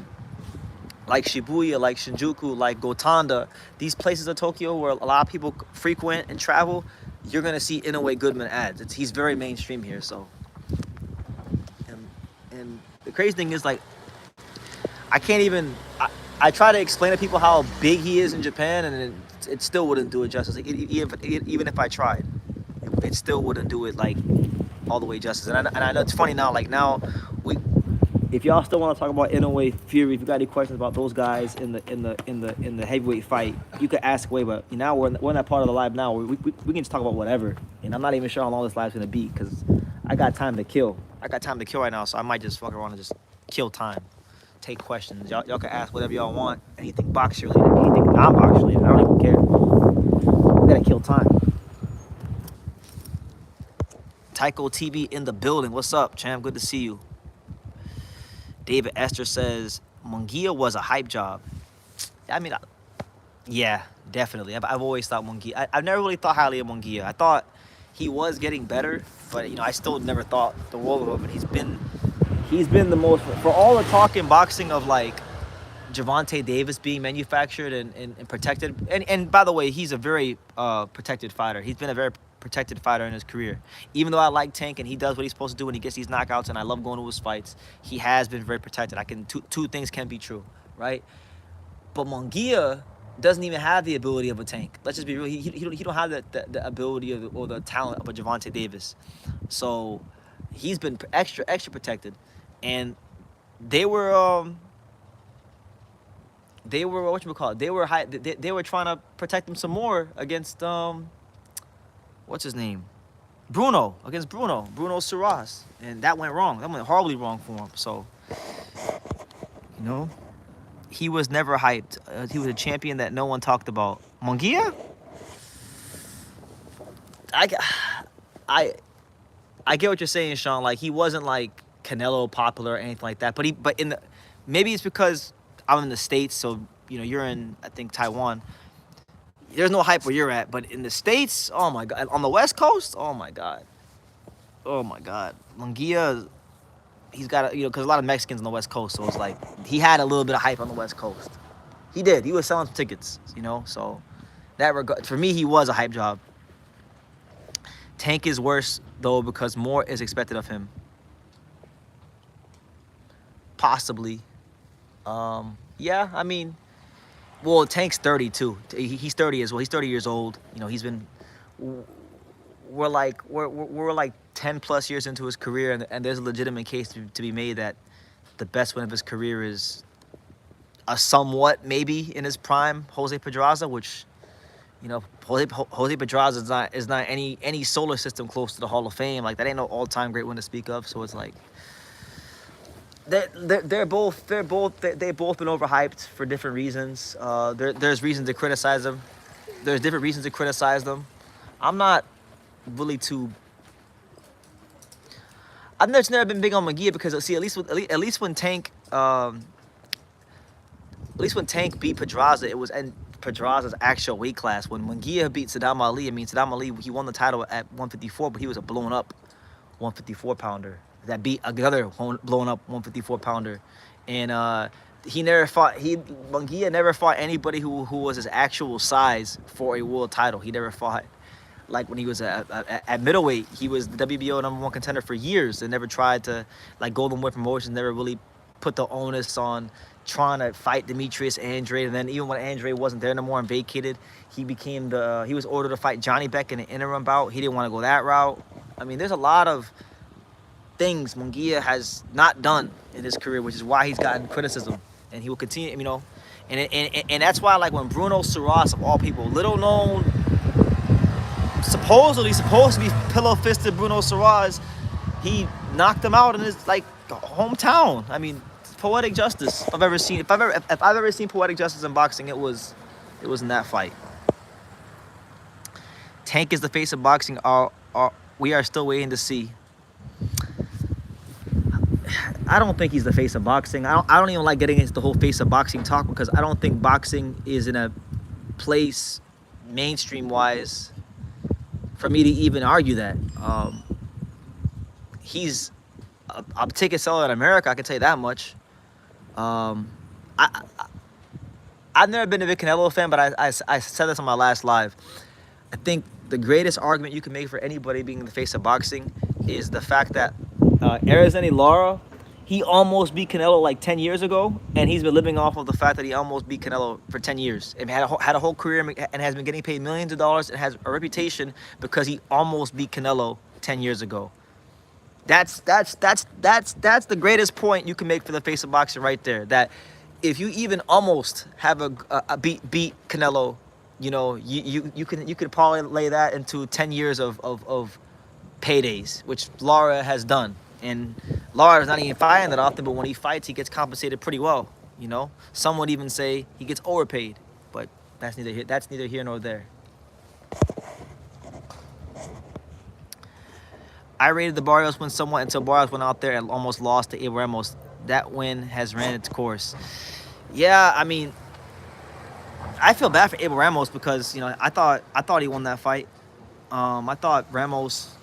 like Shibuya, like Shinjuku, like Gotanda, these places of Tokyo where a lot of people frequent and travel. You're gonna see Inoue Goodman ads. He's very mainstream here. So, and the crazy thing is like I can't even. I try to explain to people how big he is in Japan, and it still wouldn't do it justice. Like, even if I tried, it still wouldn't do it like all the way justice. And I know it's funny now. Like now, if y'all still want to talk about Inoue Fury, if you got any questions about those guys in the heavyweight fight, you could ask away. But now we're in that part of the live now where we can just talk about whatever. And I'm not even sure how long this live's gonna be because I got time to kill. I got time to kill right now, so I might just fuck around and just kill time. Take questions. Y'all can ask whatever y'all want. Anything box related, anything non-box related. I don't even care. We gotta kill time. Tycho TV in the building. What's up, champ? Good to see you. David Esther says Munguia was a hype job. I mean, yeah, definitely. I've always thought Munguia. I've never really thought highly of Munguia. I thought he was getting better, but I still never thought the world of him. He's been the most, for all the talk in boxing of like Gervonta Davis being manufactured and protected. And by the way, he's a very protected fighter. He's been a very protected fighter in his career. Even though I like Tank and he does what he's supposed to do and he gets these knockouts and I love going to his fights, he has been very protected. Two things can be true, right? But Munguia doesn't even have the ability of a Tank. Let's just be real. He don't have the ability or the talent of a Gervonta Davis. So he's been extra protected. And they were whatchamacallit? They were trying to protect him some more against what's his name? Bruno Suras. And that went wrong. That went horribly wrong for him. So, he was never hyped. He was a champion that no one talked about. Munguia? I get what you're saying, Sean. Like, he wasn't like Canelo popular or anything like that. But maybe it's because I'm in the States, so you're in, I think, Taiwan. There's no hype where you're at, but in the States, oh my God. On the West Coast, oh my God. Munguia, he's got because a lot of Mexicans on the West Coast, so it's like he had a little bit of hype on the West Coast. He did. He was selling tickets, so that regard, for me, he was a hype job. Tank is worse though because more is expected of him. Possibly. Yeah, I mean, well, Tank's 30 too. He's 30 as well. He's 30 years old. He's been. We're like 10 plus years into his career, and there's a legitimate case to be made that the best win of his career is a somewhat maybe in his prime Jose Pedraza, which Jose Pedraza is not any solar system close to the Hall of Fame. Like, that ain't no all-time great win to speak of. So it's like. They've both been overhyped for different reasons. There's reasons to criticize them. There's different reasons to criticize them. I'm not really too. I've just never been big on Munguia because at least when Tank beat Pedraza, it was in Pedraza's actual weight class. When Munguia beat Saddam Ali, Saddam Ali, he won the title at 154, but he was a blown up 154 pounder. That beat another blown up 154 pounder, and Munguia never fought anybody who was his actual size for a world title. He never fought, like when he was at middleweight, he was the WBO #1 contender for years and never tried to, like, Golden Boy Promotions never really put the onus on trying to fight Demetrius Andrade, and then even when Andrade wasn't there no more and vacated, he was ordered to fight Johnny Beck in an interim bout. He didn't want to go that route. I mean, there's a lot of things Munguia has not done in his career, which is why he's gotten criticism, and he will continue, and that's why, like, when Bruno Saras, of all people, little known, supposedly supposed to be pillow-fisted Bruno Saras, he knocked him out in his, like, hometown. I mean, poetic justice. If I've ever seen poetic justice in boxing, it was in that fight. Tank is the face of boxing. We are still waiting to see. I don't think he's the face of boxing. I don't even like getting into the whole face of boxing talk, because I don't think boxing is in a place mainstream-wise for me to even argue that. He's a ticket seller in America, I can tell you that much. I've never been a big Canelo fan, but I said this on my last live. I think the greatest argument you can make for anybody being the face of boxing is the fact that Arizona Lara, he almost beat Canelo like 10 years ago, and he's been living off of the fact that he almost beat Canelo for 10 years and had a whole career and has been getting paid millions of dollars and has a reputation because he almost beat Canelo 10 years ago. That's the greatest point you can make for the face of boxing right there. That if you even almost have a beat Canelo, you could probably lay that into 10 years of paydays, which Lara has done. And Lara is not even fighting that often, but when he fights, he gets compensated pretty well. Some would even say he gets overpaid, but that's neither here nor there. I rated the Barrios win somewhat until Barrios went out there and almost lost to Abel Ramos. That win has ran its course. Yeah, I mean, I feel bad for Abel Ramos because I thought he won that fight. I thought Ramos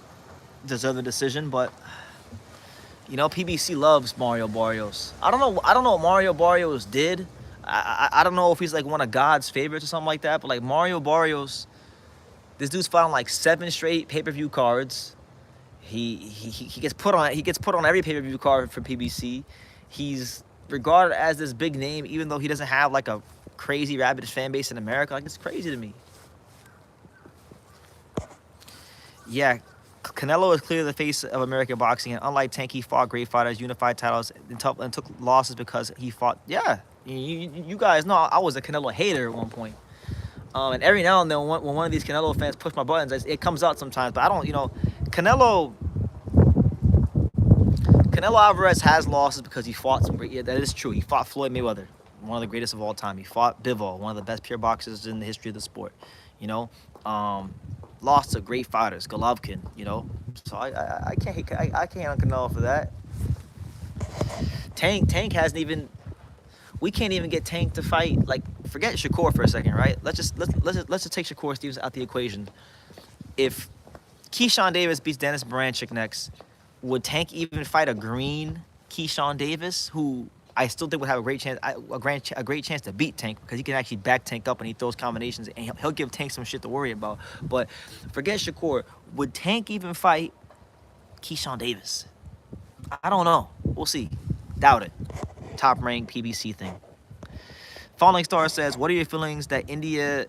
deserved the decision, but PBC loves Mario Barrios. I don't know what Mario Barrios did. I don't know if he's like one of God's favorites or something like that, but like Mario Barrios, this dude's fought on like 7 straight pay-per-view cards. He gets put on every pay-per-view card for PBC. He's regarded as this big name, even though he doesn't have like a crazy rabid fan base in America. Like, it's crazy to me. Yeah, Canelo is clearly the face of American boxing, and unlike Tank, he fought great fighters, unified titles, and took losses because he fought. Yeah, you guys know I was a Canelo hater at one point. And every now and then, when one of these Canelo fans push my buttons, it comes out sometimes. But I don't, Canelo Alvarez has losses because he fought some great. Yeah, that is true. He fought Floyd Mayweather, one of the greatest of all time. He fought Bivol, one of the best pure boxers in the history of the sport. Lost to great fighters, Golovkin. So I can't hate on Canelo for that. Tank hasn't even. We can't even get Tank to fight. Like, forget Shakur for a second, right? Let's just take Shakur Stevens out the equation. If Keyshawn Davis beats Dennis Baranchik next, would Tank even fight a green Keyshawn Davis, who I still think would have a great chance to beat Tank, because he can actually back Tank up and he throws combinations and he'll give Tank some shit to worry about. But forget Shakur. Would Tank even fight Keyshawn Davis? I don't know. We'll see. Doubt it. Top-ranked PBC thing. Falling Star says, what are your feelings that India's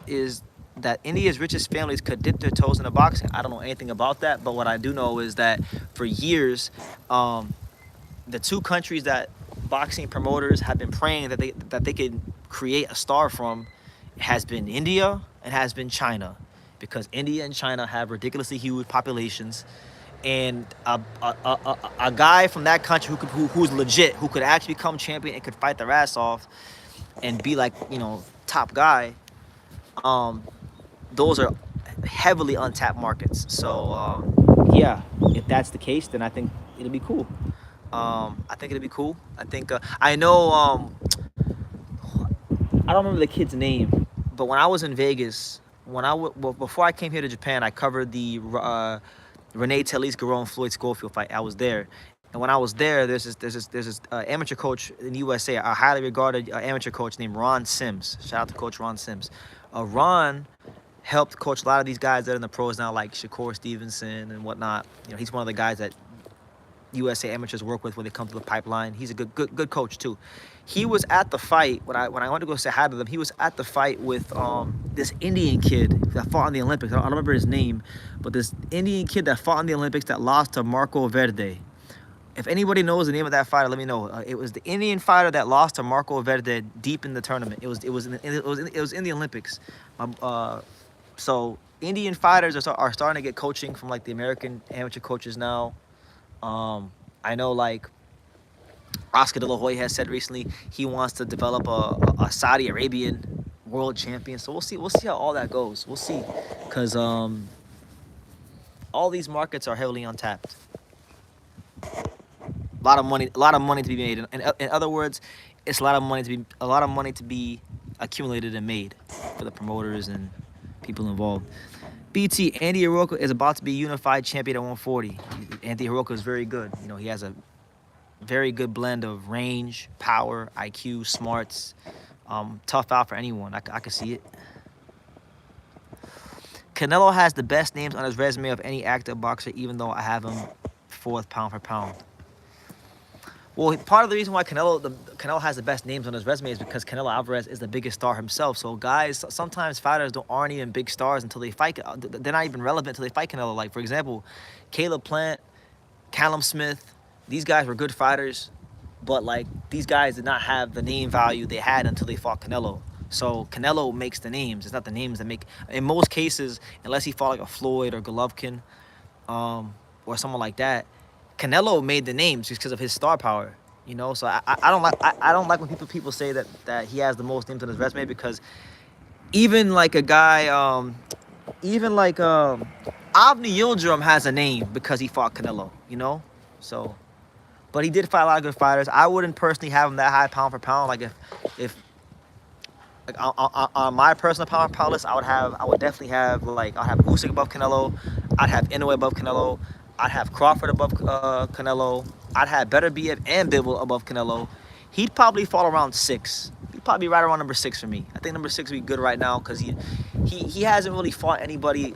richest families could dip their toes into boxing? I don't know anything about that, but what I do know is that for years, the two countries that boxing promoters have been praying that they could create a star from has been India and has been China, because India and China have ridiculously huge populations, and a guy from that country who's legit, who could actually become champion and could fight their ass off and be like, top guy, those are heavily untapped markets. So yeah, if that's the case, then I think it'll be cool. I think I know, I don't remember the kid's name, but when I was in Vegas, before I came here to Japan, I covered the Renee Tellis-Garon Floyd Schofield fight. I was there, and when I was there, there's this amateur coach in the USA, a highly regarded amateur coach named Ron Sims. Shout out to Coach Ron Sims. Ron helped coach a lot of these guys that are in the pros now, like Shakur Stevenson and whatnot. He's one of the guys that USA amateurs work with when they come to the pipeline. He's a good coach too. He was at the fight when I went to go say hi to them. He was at the fight with this Indian kid that fought in the Olympics. I don't remember his name, but this Indian kid that fought in the Olympics that lost to Marco Verde. If anybody knows the name of that fighter, let me know. It was the Indian fighter that lost to Marco Verde deep in the tournament. It was in the Olympics. So Indian fighters are starting to get coaching from like the American amateur coaches now. I know like Oscar De La Hoya has said recently he wants to develop a Saudi Arabian world champion. So we'll see how all that goes. We'll see, because all these markets are heavily untapped. A lot of money to be made. In other words, it's a lot of money to be accumulated and made for the promoters and people involved. BT, Andy Hiroko is about to be unified champion at 140. Andy Hiroko is very good. You know, he has a very good blend of range, power, IQ, smarts. Tough out for anyone. I can see it. Canelo has the best names on his resume of any active boxer, even though I have him 4th pound for pound. Well, part of the reason why Canelo has the best names on his resume is because Canelo Alvarez is the biggest star himself. So guys, sometimes fighters aren't even big stars until they fight. They're not even relevant until they fight Canelo. Like, for example, Caleb Plant, Callum Smith, these guys were good fighters, but like these guys did not have the name value they had until they fought Canelo. So Canelo makes the names. It's not the names that make. In most cases, unless he fought like a Floyd or Golovkin, or someone like that, Canelo made the names just because of his star power, you know. So I don't like when people say that he has the most names on his resume, because even like a guy, even like Avni Yildirim has a name because he fought Canelo, you know. So, but he did fight a lot of good fighters. I wouldn't personally have him that high pound for pound. Like if like on my personal pound for pound list, I would definitely have like I'd have Usyk above Canelo, I'd have Inoue above Canelo. I'd have Crawford above Canelo. I'd have Beterbiev and Bivol above Canelo. He'd probably fall around 6. He'd probably be right around number 6 for me. I think number 6 would be good right now, because he hasn't really fought anybody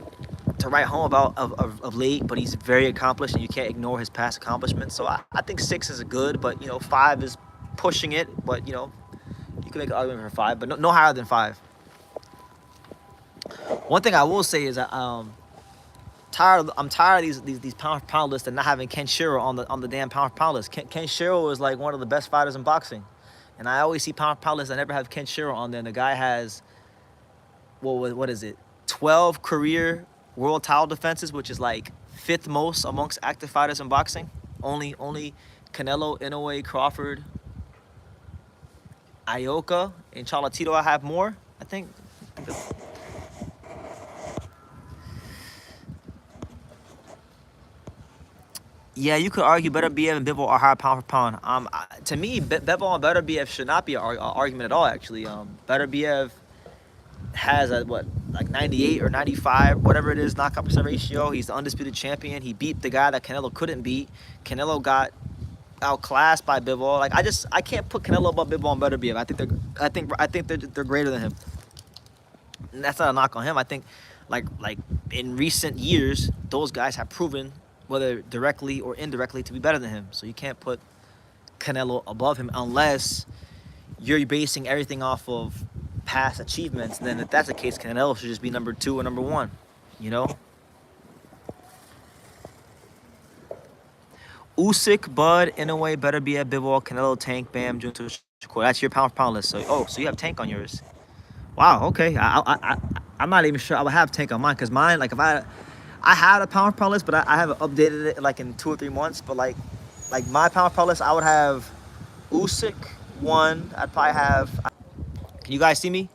to write home about of late, but he's very accomplished, and you can't ignore his past accomplishments. So I think 6 is good, but, you know, 5 is pushing it. But, you know, you can make an argument for 5, but no higher than 5. One thing I will say is that I'm tired of these pound for pound lists and not having Ken Shiro on the damn pound for pound list. Ken Shiro is like one of the best fighters in boxing, and I always see pound for pound lists. I never have Ken Shiro on there. And the guy has what is it? 12 career world title defenses, which is like 5th most amongst active fighters in boxing. Only Canelo, Inoue, Crawford, Ioka, and Cholatito I have more. I think yeah, you could argue Beterbiev and Bivol are higher pound for pound. To me, Bivol and Beterbiev should not be an argument at all, actually. Beterbiev has a, like 98 or 95, whatever it is, knockout percent ratio. He's the undisputed champion. He beat the guy that Canelo couldn't beat. Canelo got outclassed by Bivol. Like, I can't put Canelo above Bivol and Beterbiev. I think they're greater than him. And that's not a knock on him. I think like in recent years, those guys have proven, whether directly or indirectly, to be better than him. So you can't put Canelo above him unless you're basing everything off of past achievements. And then if that's the case, Canelo should just be number 2 or number 1, you know? Usyk, Bud, Inoue, Beterbiev, Bivol, Canelo, Tank, Bam, Junto, Shakur. That's your pound for pound list. So you have Tank on yours. Wow, okay. I'm not even sure I would have Tank on mine, because mine, like, if I had a pound for pound list, but I haven't updated it like in 2 or 3 months. But like my pound for pound list, I would have Usyk 1. I'd probably have. Can you guys see me?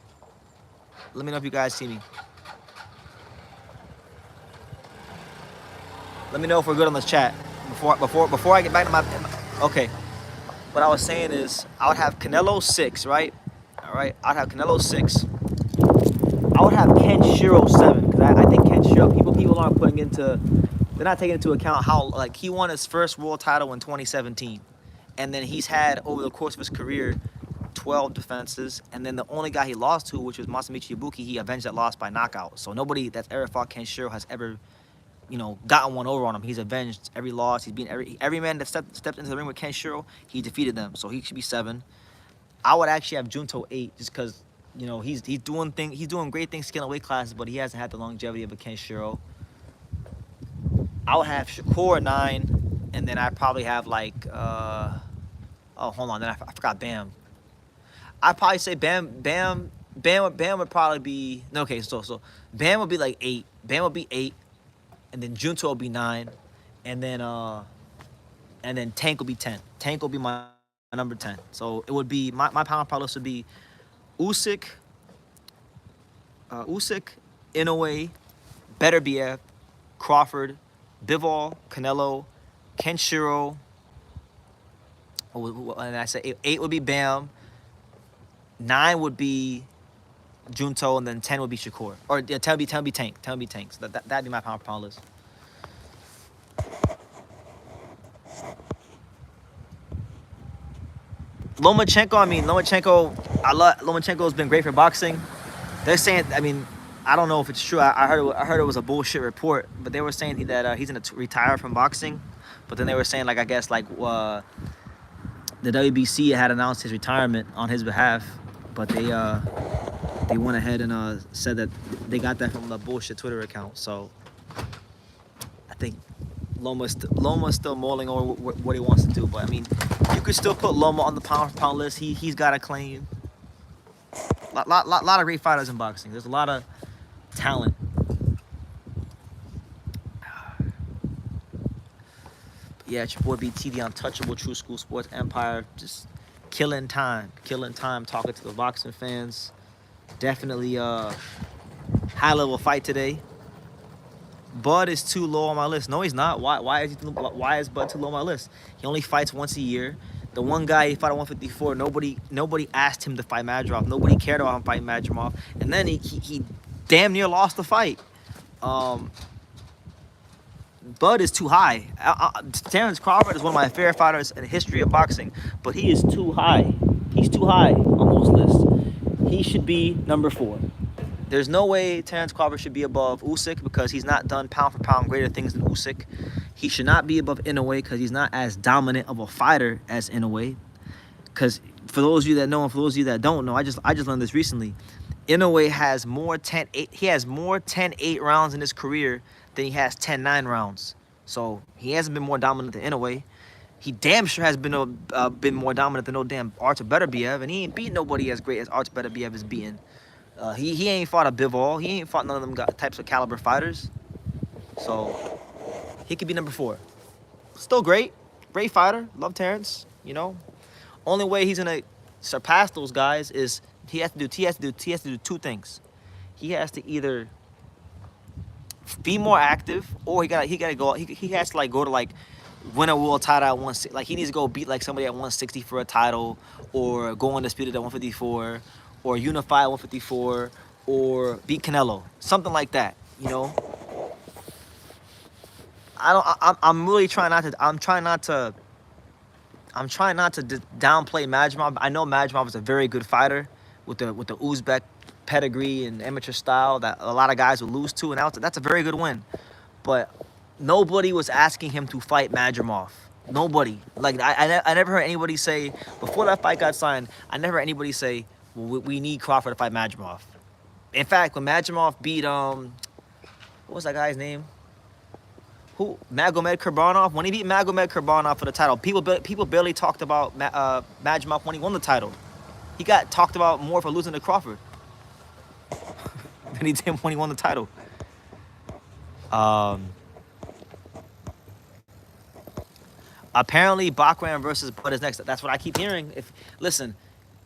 Let me know if you guys see me. Let me know if we're good on this chat before I get back to my. Okay. What I was saying is I would have Canelo 6, right? All right. I'd have Canelo 6. I would have Ken Shiro 7, because I think Ken Shiro, people aren't they're not taking into account how, like, he won his first world title in 2017, and then he's had over the course of his career 12 defenses, and then the only guy he lost to, which was Masamichi Ibuki, he avenged that loss by knockout. So nobody that's ever fought Ken Shiro has ever gotten one over on him. He's avenged every loss. He's been every man that stepped into the ring with Kenshiro, he defeated them. So he should be 7. I would actually have Junto 8 just because he's doing great things scaling weight classes, but he hasn't had the longevity of a Kenshiro. I would have Shakur 9, and then I'd probably have like oh, hold on, then I forgot Bam. I'd probably say Bam would probably be no. Okay, so Bam would be like 8. Bam would be 8, and then Junto would be 9, and then Tank would be 10. Tank would be my number 10. So it would be my pound list would be Usyk, Inoue, Beterbiev, Crawford, Bivol, Canelo, Kenshiro. And I said 8 would be Bam, 9 would be Junto, and then 10 would be Shakur. Or 10 would be Tank. 10 would be Tank. So that'd be my pound list. Lomachenko's been great for boxing. They're saying, I don't know if it's true. I heard it was a bullshit report, but they were saying that he's gonna retire from boxing. But then they were saying the WBC had announced his retirement on his behalf, but they went ahead and said that they got that from the bullshit Twitter account. So I think Loma's still mulling over what he wants to do. But you could still put Loma on the pound for pound list. He's got a claim. Lot of great fighters in boxing. There's a lot of talent. Yeah, it's your boy BT, the untouchable True School Sports Empire. Just killing time, talking to the boxing fans. Definitely high level fight today. Bud is too low on my list. No, he's not. Why is Bud too low on my list? He only fights once a year. The one guy he fought at 154, nobody asked him to fight Madrimov. Nobody cared about him fighting Madrimov. And then he damn near lost the fight. Bud is too high. Terrence Crawford is one of my favorite fighters in the history of boxing, but he is too high. He's too high on most lists. He should be number 4. There's no way Terrence Crawford should be above Usyk because he's not done pound for pound greater things than Usyk. He should not be above Inoue because he's not as dominant of a fighter as Inoue. Because for those of you that know and for those of you that don't know, I just learned this recently. Inoue has more 10-8. He has more 10-8 rounds in his career than he has 10-9 rounds. So he hasn't been more dominant than Inoue. He damn sure has been more dominant than no damn Artur Beterbiev, and he ain't beat nobody as great as Artur Beterbiev is beating. He ain't fought a Bivol. He ain't fought none of them types of caliber fighters. So he could be number 4. Still great fighter. Love Terrence. Only way he's gonna surpass those guys is he has to do 2 things. He has to either be more active, or he has to go to win a world title at 160. He needs to go beat somebody at 160 for a title, or go undisputed at 154, or unify at 154, or beat Canelo, something like that. I'm really trying not to. I'm trying not to downplay Madrimov. I know Madrimov is a very good fighter with the Uzbek pedigree and amateur style that a lot of guys would lose to, and that's a very good win. But nobody was asking him to fight Madrimov. Nobody. I never heard anybody say before that fight got signed. I never heard anybody say, well, we need Crawford to fight Madrimov. In fact, when Madrimov beat what was that guy's name? Magomed Kurbanov. When he beat Magomed Kurbanov for the title, people barely talked about Madrimov when he won the title. He got talked about more for losing to Crawford than he did when he won the title. Apparently, Bachram versus Bud is next. That's what I keep hearing.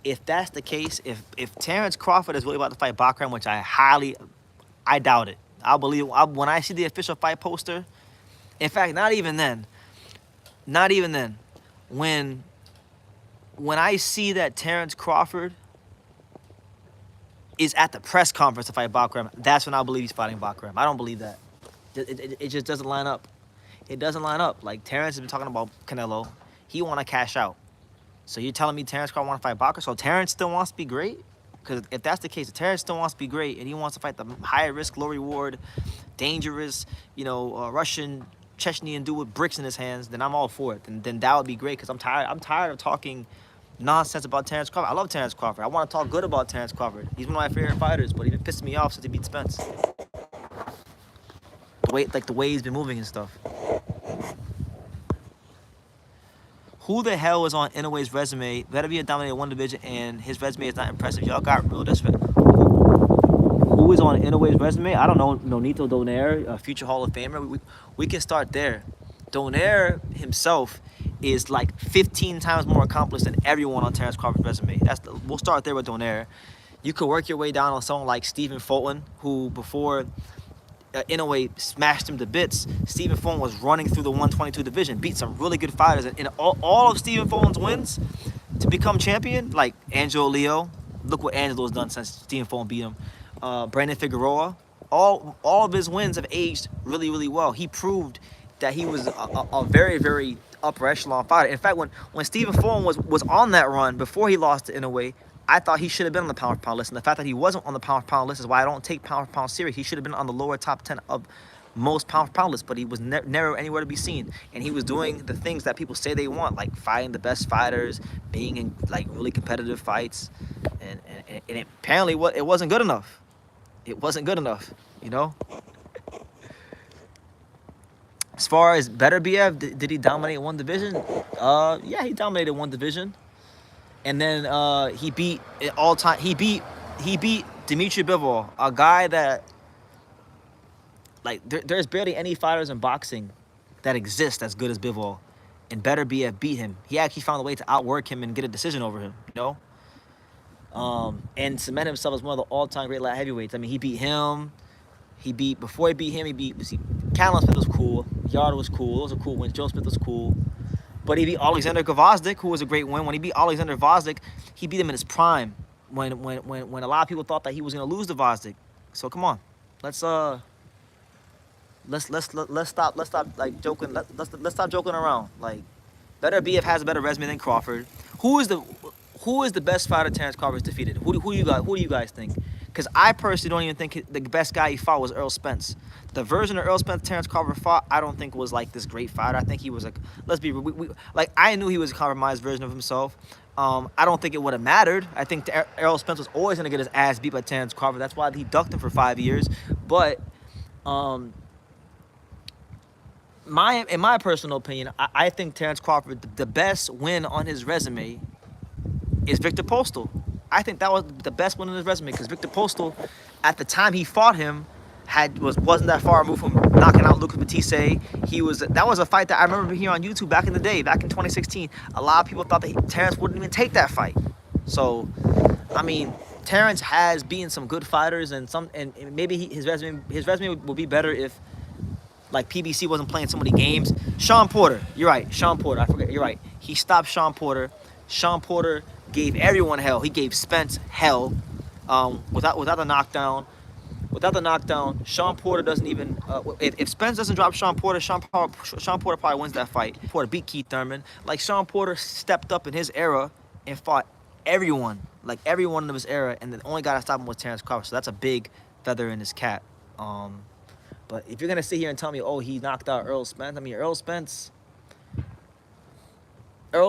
If that's the case, if Terrence Crawford is really about to fight Bachram, which I doubt it. I'll believe when I see the official fight poster. In fact, not even then. When I see that Terrence Crawford is at the press conference to fight Bachram, that's when I believe he's fighting Bachram. I don't believe that. It just doesn't line up. It doesn't line up. Terrence has been talking about Canelo. He want to cash out. So you're telling me Terrence Crawford want to fight Bachram? So Terrence still wants to be great? Because if that's the case, if Terrence still wants to be great and he wants to fight the higher risk, low reward, dangerous, Russian Chechnyan dude with bricks in his hands, then I'm all for it. Then that would be great because I'm tired of talking nonsense about Terrence Crawford. I love Terrence Crawford. I want to talk good about Terrence Crawford. He's one of my favorite fighters, but he's been pissing me off since he beat Spence. The way he's been moving and stuff. Who the hell is on Inoue's resume? Beterbiev dominated one division and his resume is not impressive. Y'all got real disrespect. Who is on Inoue's resume? I don't know. Nonito Donaire, a future Hall of Famer. We can start there. Donaire himself is like 15 times more accomplished than everyone on Terrence Crawford's resume. We'll start there with Donaire. You could work your way down on someone like Stephen Fulton, who before Inoue smashed him to bits. Stephen Fulton was running through the 122 division, beat some really good fighters. And all of Stephen Fulton's wins to become champion, like Angelo Leo, look what Angelo's done since Stephen Fulton beat him. Brandon Figueroa, all of his wins have aged really, really well. He proved that he was a very, very upper echelon fighter. In fact, when Stephen Fulton was on that run before he lost to Inoue, I thought he should have been on the pound for pound list. And the fact that he wasn't on the pound for pound list is why I don't take pound for pound serious. He should have been on the lower top 10 of most pound for pound lists, but he was never anywhere to be seen. And he was doing the things that people say they want, like fighting the best fighters, being in like really competitive fights. And apparently it wasn't good enough. It wasn't good enough, As far as Beterbiev, did he dominate one division? Yeah, he dominated one division. And then he beat Dmitry Bivol, a guy that there's barely any fighters in boxing that exist as good as Bivol. And Beterbiev beat him. He actually found a way to outwork him and get a decision over him, and cement himself as one of the all-time great light heavyweights. I mean, he beat him. Before he beat him, Callum Smith was cool. Yard was cool. Those were cool wins. Joe Smith was cool. But he beat Alexander Gvozdyk, who was a great win. When he beat Alexander Gvozdyk, he beat him in his prime. When a lot of people thought that he was going to lose to Gvozdyk. So come on, let's stop like joking. Let's stop joking around. Like, Beterbiev has a better resume than Crawford. Who is the best fighter Terrence Crawford's defeated? Who do you guys think? Because I personally don't even think the best guy he fought was Errol Spence. The version of Errol Spence Terrence Crawford fought, I don't think was like this great fighter. I think he was I knew he was a compromised version of himself. I don't think it would have mattered. I think Errol Spence was always going to get his ass beat by Terrence Crawford. That's why he ducked him for 5 years. But in my personal opinion, I think Terrence Crawford, the best win on his resume is Victor Postal. I think that was the best one on his resume because Victor Postal, at the time he fought him, wasn't that far removed from knocking out Lucas Batiste. That was a fight that I remember here on YouTube back in the day, back in 2016. A lot of people thought that Terrence wouldn't even take that fight. So, I mean, Terrence has beaten some good fighters and maybe his resume would be better if like PBC wasn't playing so many games. Sean Porter, you're right. Sean Porter, I forget. You're right. He stopped Sean Porter. Sean Porter gave everyone hell. He gave Spence hell without the knockdown. Without the knockdown, Sean Porter doesn't even. If Spence doesn't drop Sean Porter, Sean Porter probably wins that fight. Porter beat Keith Thurman. Like, Sean Porter stepped up in his era and fought everyone, like everyone of his era, and the only guy that stopped him was Terrence Crawford. So that's a big feather in his cap. But if you're gonna sit here and tell me, oh, he knocked out Errol Spence, I mean, Errol Spence, and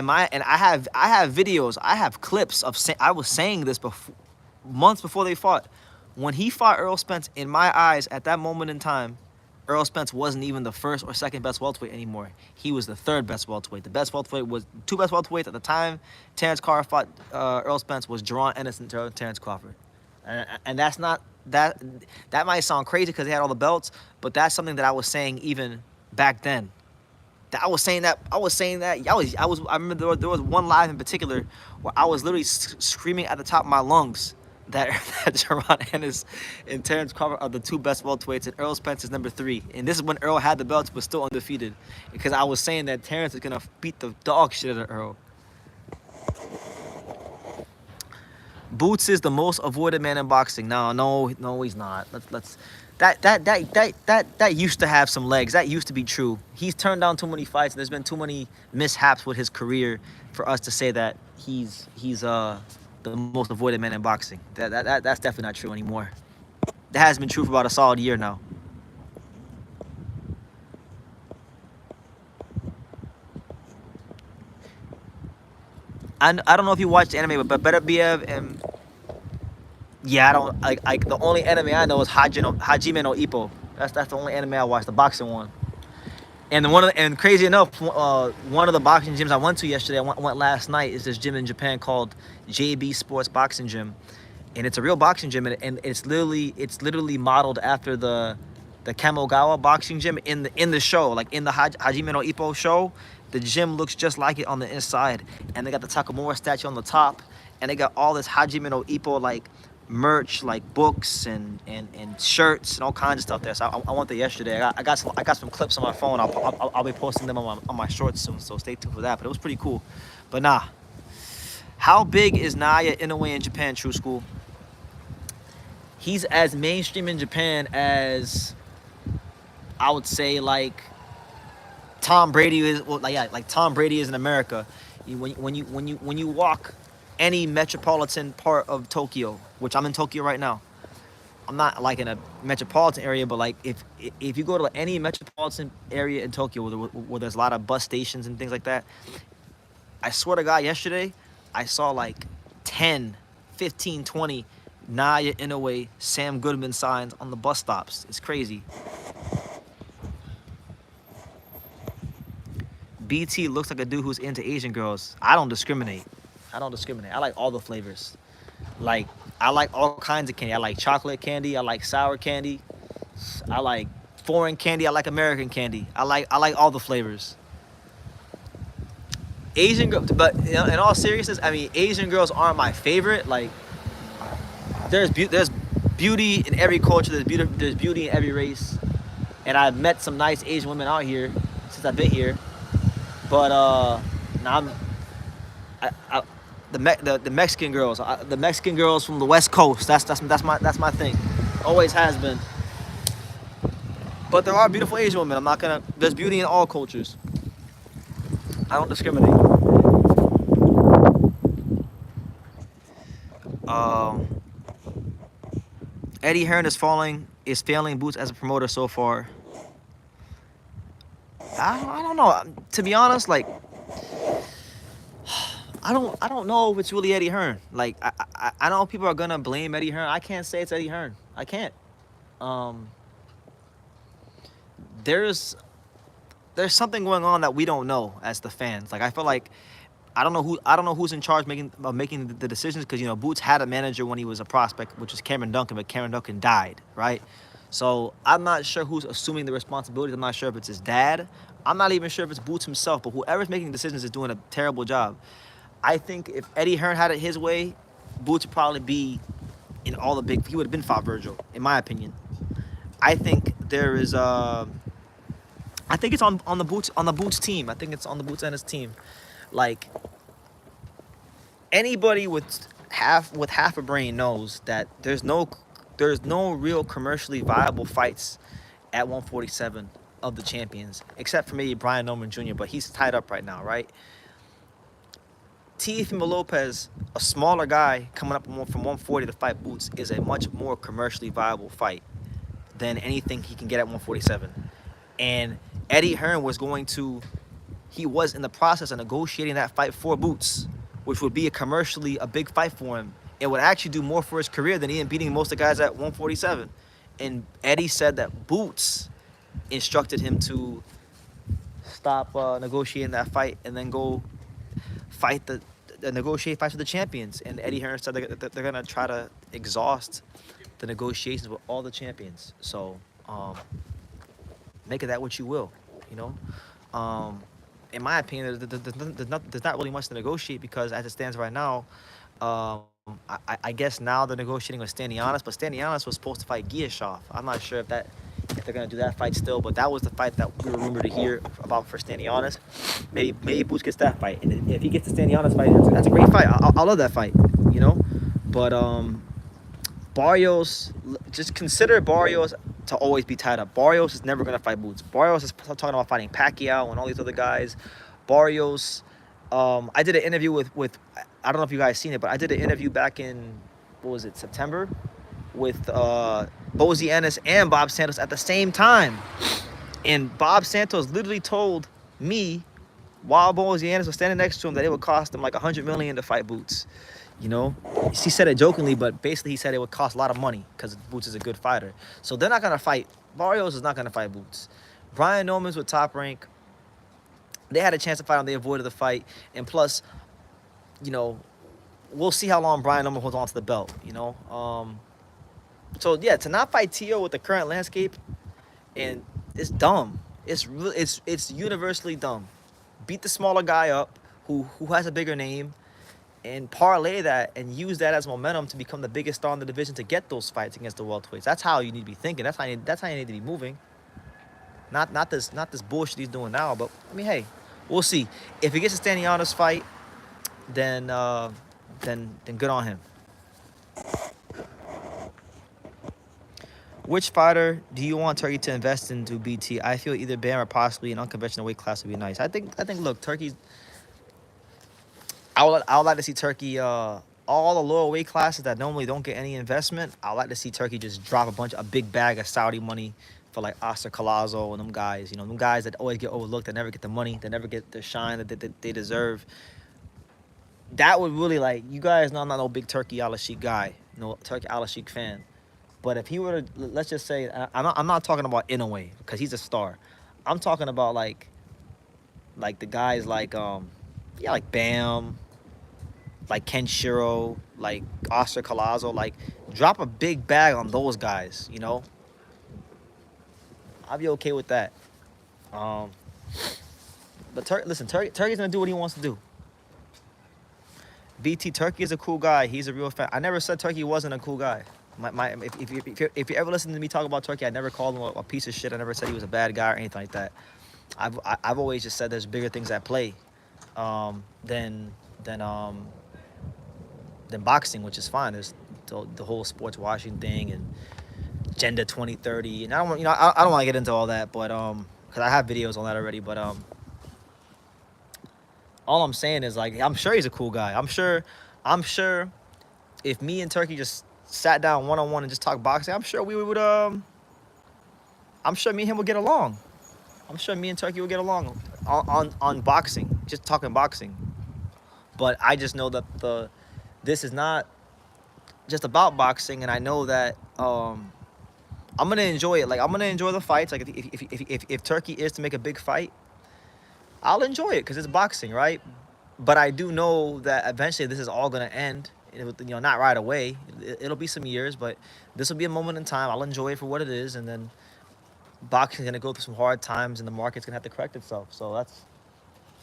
I have videos, I have clips of I was saying this months before they fought. When he fought Errol Spence, in my eyes, at that moment in time, Errol Spence wasn't even the first or second best welterweight anymore. He was the third best welterweight. The best welterweight was two best welterweights at the time. Terrence Crawford fought Errol Spence was Jerron Anderson to Terrence Crawford, and that's not that might sound crazy because he had all the belts, but that's something that I was saying even back then. I was saying that. I remember there was one live in particular where I was literally screaming at the top of my lungs that Jerron Ennis and Terrence Crawford are the two best welterweights, and Errol Spence is number 3. And this is when Errol had the belts but still undefeated, because I was saying that Terrence is gonna beat the dog shit out of Errol. Boots is the most avoided man in boxing. No, he's not. That used to have some legs. That used to be true. He's turned down too many fights, and there's been too many mishaps with his career for us to say that he's the most avoided man in boxing. That's definitely not true anymore. That has been true for about a solid year now. I don't know if you watched anime, but Better BF and yeah, I don't like the only anime I know is Hajime no Ippo. That's the only anime I watched, the boxing one. And crazy enough, one of the boxing gyms I went to yesterday, I went last night, is this gym in Japan called JB Sports Boxing Gym, and it's a real boxing gym, and it's literally modeled after the Kamogawa boxing gym in the show, like in the Hajime no Ippo show. The gym looks just like it on the inside, and they got the Takamura statue on the top, and they got all this Hajime no Ippo like merch, like books and shirts and all kinds of stuff there. So I went there yesterday. I got some clips on my phone. I'll be posting them on my shorts soon. So stay tuned for that. But it was pretty cool. But nah, how big is Naoya Inoue in Japan? True School. He's as mainstream in Japan as I would say like Tom Brady is. Well, like Tom Brady is in America. When you walk any metropolitan part of Tokyo, which I'm in Tokyo right now. I'm not like in a metropolitan area, but like if you go to any metropolitan area in Tokyo where there's a lot of bus stations and things like that, I swear to God, yesterday I saw like 10, 15, 20 Naoya Inoue, Sam Goodman signs on the bus stops. It's crazy. BT looks like a dude who's into Asian girls. I don't discriminate. I like all the flavors. Like, I like all kinds of candy. I like chocolate candy. I like sour candy. I like foreign candy. I like American candy. I like all the flavors. Asian girls, but you know, in all seriousness, I mean, Asian girls aren't my favorite. Like, there's beauty in every culture. There's beauty in every race. And I've met some nice Asian women out here since I've been here. But now the Mexican girls, from the West Coast. That's my thing. Always has been. But there are beautiful Asian women. There's beauty in all cultures. I don't discriminate. Eddie Hearn is failing Boots as a promoter so far. I don't know. To be honest, like I don't know if it's really Eddie Hearn. Like I know people are gonna blame Eddie Hearn. I can't say it's Eddie Hearn. I can't. There's something going on that we don't know as the fans. Like I feel like I don't know who's in charge of making the decisions, because you know Boots had a manager when he was a prospect, which was Cameron Duncan, but Cameron Duncan died, right? So I'm not sure who's assuming the responsibilities. I'm not sure if it's his dad. I'm not even sure if it's Boots himself, but whoever's making decisions is doing a terrible job. I think if Eddie Hearn had it his way, Boots would probably be in all the big. He would have been fought Virgil, in my opinion. I think there is. I think it's on the Boots team. I think it's on the Boots and his team. Like anybody with half a brain knows that there's no real commercially viable fights at 147 of the champions, except for maybe Brian Norman Jr., but he's tied up right now, right? Teofimo Lopez, a smaller guy coming up from 140 to fight Boots, is a much more commercially viable fight than anything he can get at 147. And Eddie Hearn was in the process of negotiating that fight for Boots, which would be a big fight for him. It would actually do more for his career than Ian beating most of the guys at 147. And Eddie said that Boots instructed him to stop negotiating that fight and then go fight negotiate fights with the champions. And Eddie Hearn said they're gonna try to exhaust the negotiations with all the champions. So make of that what you will, you know. In my opinion, there's not really much to negotiate, because as it stands right now, I guess now they're negotiating with Stanionis, but Stanionis was supposed to fight Giashov. I'm not sure if they're gonna do that fight still, but that was the fight that we were rumored to hear about for Stanionis. Maybe Boots gets that fight, and if he gets the Stanionis fight, that's a great fight. I love that fight, you know. But Barrios, just consider Barrios to always be tied up. Barrios is never gonna fight Boots. Barrios is talking about fighting Pacquiao and all these other guys. Barrios, I did an interview with I don't know if you guys seen it, but I did an interview back in, what was it, September, with Bozy Ennis and Bob Santos at the same time. And Bob Santos literally told me, while Bozy Ennis was standing next to him, that it would cost him like $100 million to fight Boots. You know, he said it jokingly, but basically he said it would cost a lot of money because Boots is a good fighter. So they're not gonna fight. Barrios is not gonna fight Boots. Brian Norman's with Top Rank. They had a chance to fight him. They avoided the fight. And plus, you know, we'll see how long Brian Norman holds on to the belt. You know, so yeah, to not fight Tio with the current landscape, and it's dumb. It's universally dumb. Beat the smaller guy up, who has a bigger name, and parlay that and use that as momentum to become the biggest star in the division to get those fights against the welterweights. That's how you need to be thinking. That's how you need to be moving. Not this bullshit he's doing now. But I mean, hey, we'll see. If he gets a standing honest fight, then good on him. Which fighter do you want Turkey to invest into, BT? I feel either Bam or possibly an unconventional weight class would be nice. I think look, Turkey's. I would like to see Turkey, all the lower weight classes that normally don't get any investment. I would like to see Turkey just drop a big bag of Saudi money for like Oscar Collazo and them guys. You know, them guys that always get overlooked, that never get the money, that never get the shine that they deserve. That would really, like, you guys know I'm not no big Turkey Al-Sheikh guy, no Turkey Al-Sheikh fan. But if he were to, let's just say, I'm not talking about Inoue because he's a star. I'm talking about like the guys like like Bam, like Kenshiro, like Oscar Collazo, like drop a big bag on those guys, you know. I'll be okay with that. But listen, Turkey's gonna do what he wants to do. BT, Turkey is a cool guy. He's a real fan. I never said Turkey wasn't a cool guy. If you ever listen to me talk about Turkey, I never called him a piece of shit. I never said he was a bad guy or anything like that. I've always just said there's bigger things at play than boxing, which is fine. There's the whole sports washing thing and Agenda 2030, and I don't want to get into all that, but because I have videos on that already. But all I'm saying is, like, I'm sure he's a cool guy. I'm sure if me and Turkey just sat down one-on-one and just talked boxing, I'm sure we would I'm sure me and him would get along. I'm sure me and Turkey would get along on boxing, just talking boxing. But I just know that this is not just about boxing, and I know that I'm gonna enjoy it. Like, I'm gonna enjoy the fights. Like, if Turkey is to make a big fight, I'll enjoy it because it's boxing, right? But I do know that eventually this is all gonna end. You know, not right away. It'll be some years, but this will be a moment in time. I'll enjoy it for what it is, and then boxing's gonna go through some hard times, and the market's gonna have to correct itself. So that's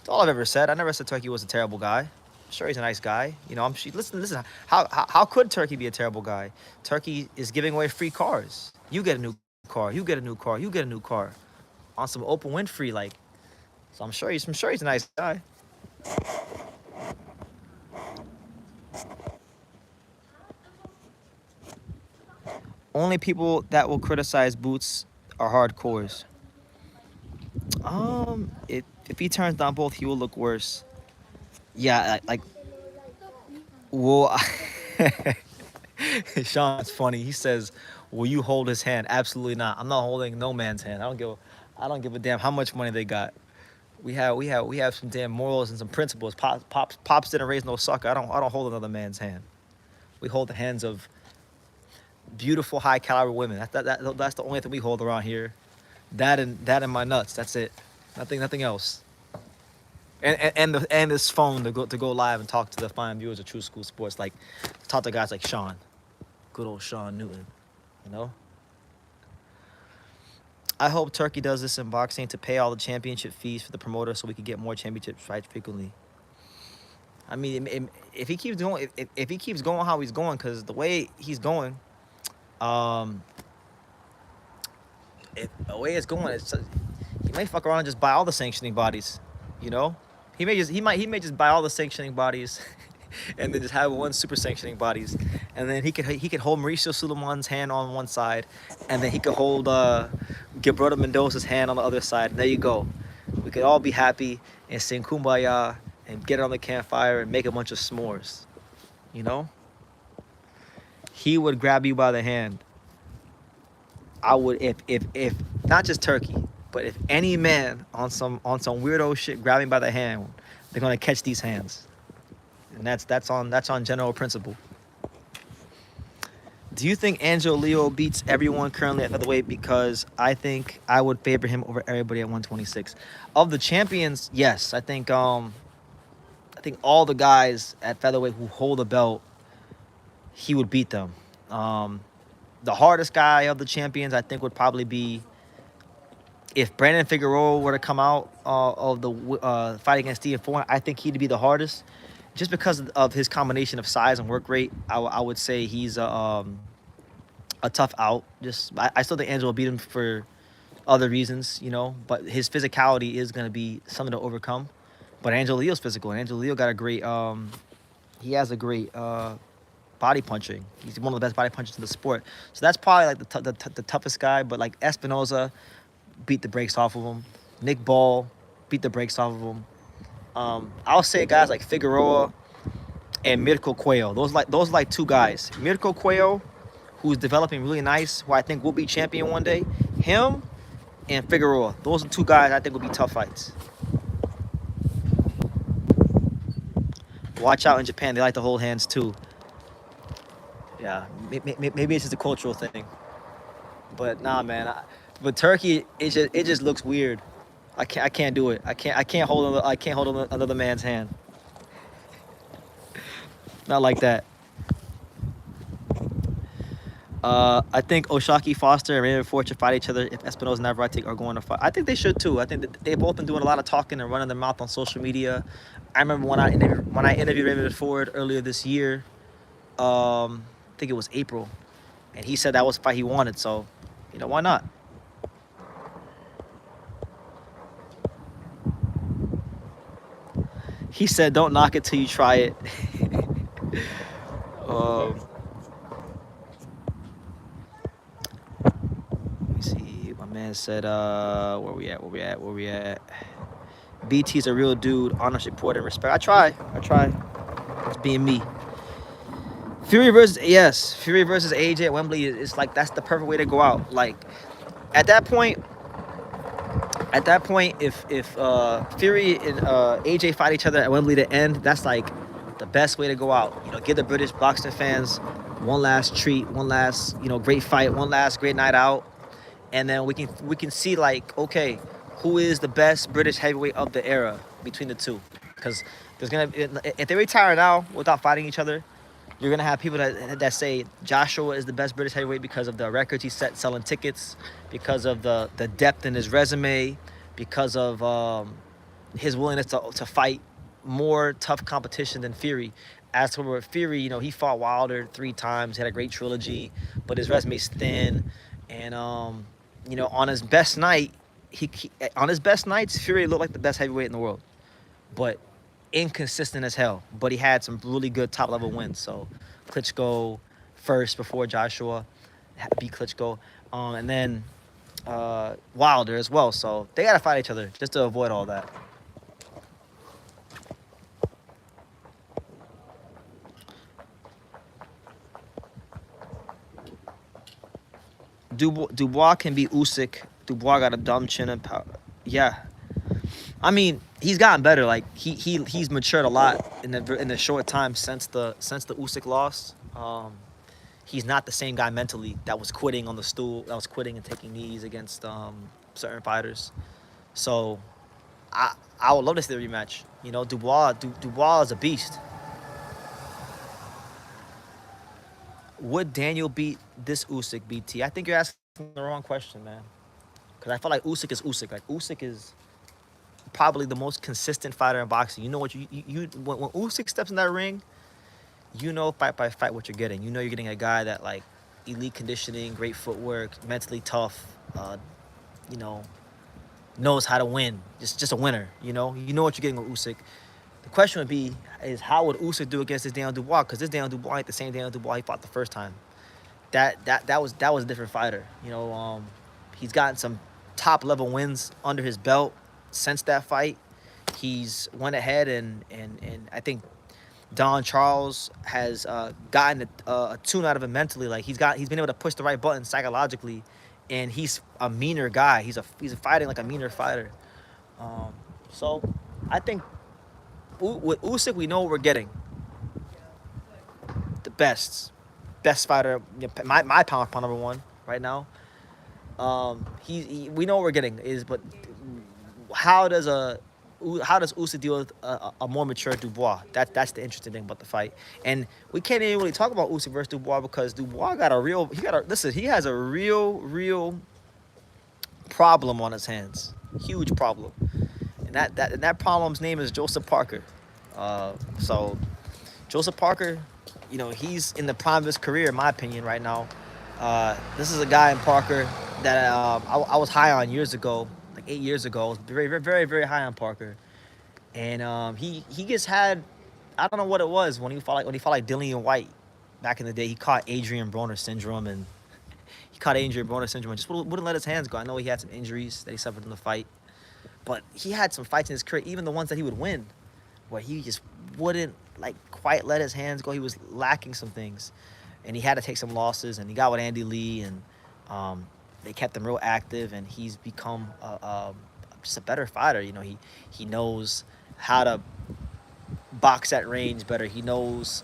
all I've ever said. I never said Turkey was a terrible guy. I'm sure he's a nice guy. You know, listen. How could Turkey be a terrible guy? Turkey is giving away free cars. You get a new car. You get a new car. You get a new car, on some Oprah Winfrey, like. So I'm sure he's a nice guy. Only people that will criticize Boots are hardcores. If he turns down both, he will look worse. Yeah, like well, Sean's funny. He says, "Will you hold his hand?" Absolutely not. I'm not holding no man's hand. I don't give a damn how much money they got. We have some damn morals and some principles. Pops didn't raise no sucker. I don't hold another man's hand. We hold the hands of beautiful, high caliber women. That's the only thing we hold around here. That and my nuts. That's it. Nothing else. And this phone to go live and talk to the fine viewers of True School Sports, like talk to guys like Sean, good old Sean Newton, you know. I hope Turkey does this in boxing to pay all the championship fees for the promoter so we can get more championship fights frequently. I mean, if he keeps going, if he keeps going how he's going, because the way he's going, the way it's going, he may fuck around and just buy all the sanctioning bodies, you know. He may just buy all the sanctioning bodies, and then just have one super sanctioning bodies, and then he could hold Mauricio Suleiman's hand on one side, and then he could hold Gilberto Mendoza's hand on the other side. And there you go. We could all be happy and sing Kumbaya and get it on the campfire and make a bunch of s'mores. You know? He would grab you by the hand. I would if not just Turkey, but if any man on some weirdo shit grabbing by the hand, they're gonna catch these hands. And that's on general principle. Do you think Angelo Leo beats everyone currently at featherweight? Because I think I would favor him over everybody at 126. Of the champions, yes. I think all the guys at featherweight who hold the belt, he would beat them. The hardest guy of the champions, I think, would probably be if Brandon Figueroa were to come out of the fight against Stephen Foreign. I think he'd be the hardest, just because of his combination of size and work rate. I would say he's a tough out. I still think Angelo beat him for other reasons, you know, but his physicality is going to be something to overcome. But Angelo Leo's physical, and Angelo Leo got a great, he has a great body punching. He's one of the best body punchers in the sport. So that's probably like the toughest guy. But like Espinoza beat the brakes off of him. Nick Ball beat the brakes off of him. I'll say guys like Figueroa and Mirko Cuello. Those like two guys. Mirko Cuello, who's developing really nice, who I think will be champion one day. Him and Figueroa. Those are two guys I think will be tough fights. Watch out in Japan. They like to hold hands too. Yeah, maybe it's just a cultural thing. But nah, man. But Turkey, it just looks weird. I can't do it. I can't hold another man's hand. Not like that. I think Oshaki Foster and Raymond Ford should fight each other if Espinosa and Navarrete are going to fight. I think they should too. I think that they've both been doing a lot of talking and running their mouth on social media. I remember when I interviewed Raymond Ford earlier this year. I think it was April, and he said that was the fight he wanted. So, you know, why not? He said, "Don't knock it till you try it." Let me see. My man said, "Where we at? BT's a real dude. Honor, support, and respect." I try. It's being me. Fury versus AJ at Wembley is like that's the perfect way to go out. Like at that point, if Fury and AJ fight each other at Wembley to end, that's like the best way to go out. You know, give the British boxing fans one last treat, one last great fight, one last great night out, and then we can see like, okay, who is the best British heavyweight of the era between the two? Because if they retire now without fighting each other, you're gonna have people that say Joshua is the best British heavyweight because of the records he set selling tickets, because of the depth in his resume, because of his willingness to fight more tough competition than Fury. As for Fury, he fought Wilder 3 times, had a great trilogy, but his resume's thin. And on his best night, on his best nights, Fury looked like the best heavyweight in the world, but inconsistent as hell. But he had some really good top level wins. So Klitschko first before Joshua beat Klitschko, and then Wilder as well. So they gotta fight each other just to avoid all that. Dubois can be Usyk. Dubois got a dumb chin and power. Yeah, I mean he's gotten better. Like he's matured a lot in the short time since the Usyk loss. He's not the same guy mentally that was quitting on the stool, that was quitting and taking knees against certain fighters. So I would love to see the rematch. Dubois is a beast. Would Daniel beat this Usyk, BT? I think you're asking the wrong question, man. Because I feel like Usyk is Usyk. Like, Usyk is probably the most consistent fighter in boxing. You know what when Usyk steps in that ring, fight by fight what you're getting. You're getting a guy that, like, elite conditioning, great footwork, mentally tough, knows how to win. Just a winner, You know what you're getting with Usyk. The question would be, is how would Usyk do against this Daniel Dubois? Because this Daniel Dubois ain't the same Daniel Dubois he fought the first time. That was a different fighter. He's gotten some top level wins under his belt since that fight. He's went ahead and I think Don Charles has gotten a tune out of him mentally. Like he's been able to push the right buttons psychologically, and he's a meaner guy. He's fighting like a meaner fighter. Um, so I think with Usyk we know what we're getting. The best fighter. My pound for pound number one right now. We know what we're getting is, but how does a how does Usyk deal with a more mature Dubois? That's the interesting thing about the fight. And we can't even really talk about Usyk versus Dubois because Dubois got a real he has a real problem on his hands, huge problem, and that problem's name is Joseph Parker. So Joseph Parker, he's in the prime of his career, in my opinion, right now. This is a guy in Parker that I was high on years ago, like 8 years ago. I was very, very, very, very high on Parker, and he just had, I don't know what it was when he fought like Dillian White back in the day. He caught Adrian Broner syndrome, and just wouldn't let his hands go. I know he had some injuries that he suffered in the fight, but he had some fights in his career, even the ones that he would win, where he just wouldn't like quite let his hands go. He was lacking some things, and he had to take some losses. And he got with Andy Lee, and they kept him real active. And he's become just a better fighter. He knows how to box at range better. He knows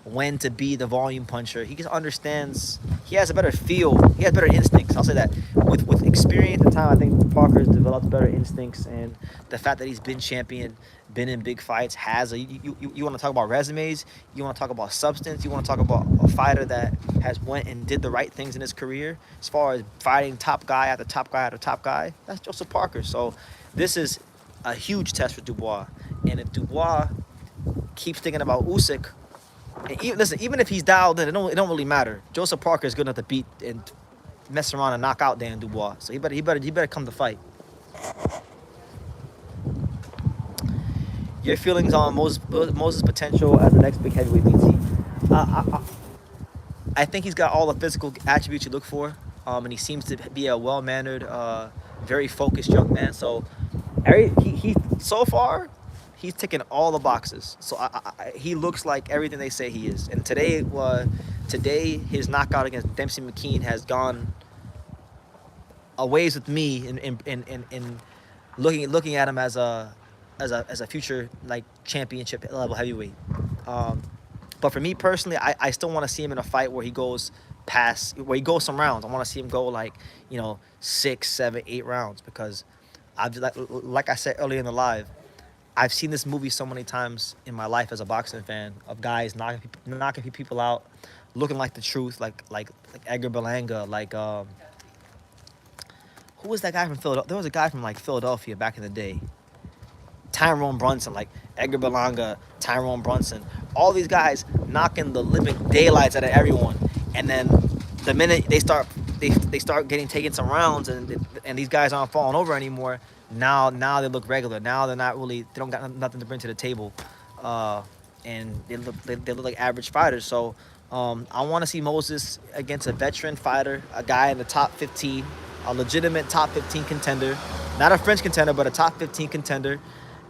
when to be the volume puncher. He just understands. He has a better feel. He has better instincts. I'll say that. With experience and time, I think Parker's developed better instincts, and the fact that he's been champion, been in big fights, you want to talk about resumes, you want to talk about substance, you want to talk about a fighter that has went and did the right things in his career as far as fighting top guy after top guy after top guy. That's Joseph Parker. So this is a huge test for Dubois, and if Dubois keeps thinking about Usyk, and even if he's dialed in, it don't really matter. Joseph Parker is good enough to beat and mess around and knock out Dan Dubois. So he better come to fight. Your feelings on Moses' potential as the next big heavyweight BT? I think he's got all the physical attributes you look for, and he seems to be a well-mannered, very focused young man. So he so far, he's ticking all the boxes. So he looks like everything they say he is. And today his knockout against Dempsey McKean has gone a ways with me in looking at him as a future like championship level heavyweight. But for me personally, I still want to see him in a fight where he goes some rounds. I want to see him go like 6, 7, 8 rounds, because like I said earlier in the live, I've seen this movie so many times in my life as a boxing fan of guys knocking people out, looking like the truth, like Edgar Berlanga, like who was that guy from Philadelphia? There was a guy from like Philadelphia back in the day. Tyrone Brunson, like Edgar Berlanga, Tyrone Brunson, all these guys knocking the living daylights out of everyone, and then the minute they start getting taken some rounds, and these guys aren't falling over anymore. Now they look regular. Now they don't got nothing to bring to the table, and they look like average fighters. So I want to see Moses against a veteran fighter, a guy in the top 15, a legitimate top 15 contender, not a French contender, but a top 15 contender.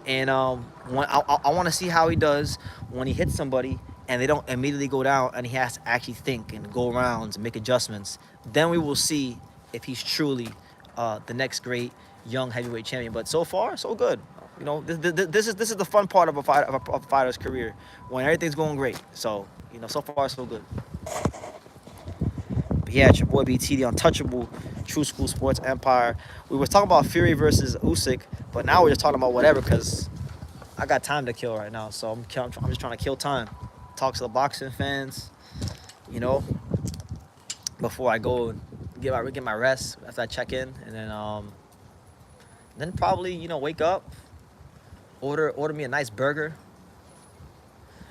And I want to see how he does when he hits somebody and they don't immediately go down, and he has to actually think and go rounds and make adjustments. Then we will see if he's truly the next great young heavyweight champion. But so far, so good. This is the fun part of a fighter's career, when everything's going great. So so far so good. But yeah, it's your boy BT, the untouchable True School Sports Empire. We were talking about Fury versus Usyk, but now we're just talking about whatever, because I got time to kill right now. So I'm just trying to kill time. Talk to the boxing fans, before I go and get my rest after I check in, and then probably wake up, order me a nice burger.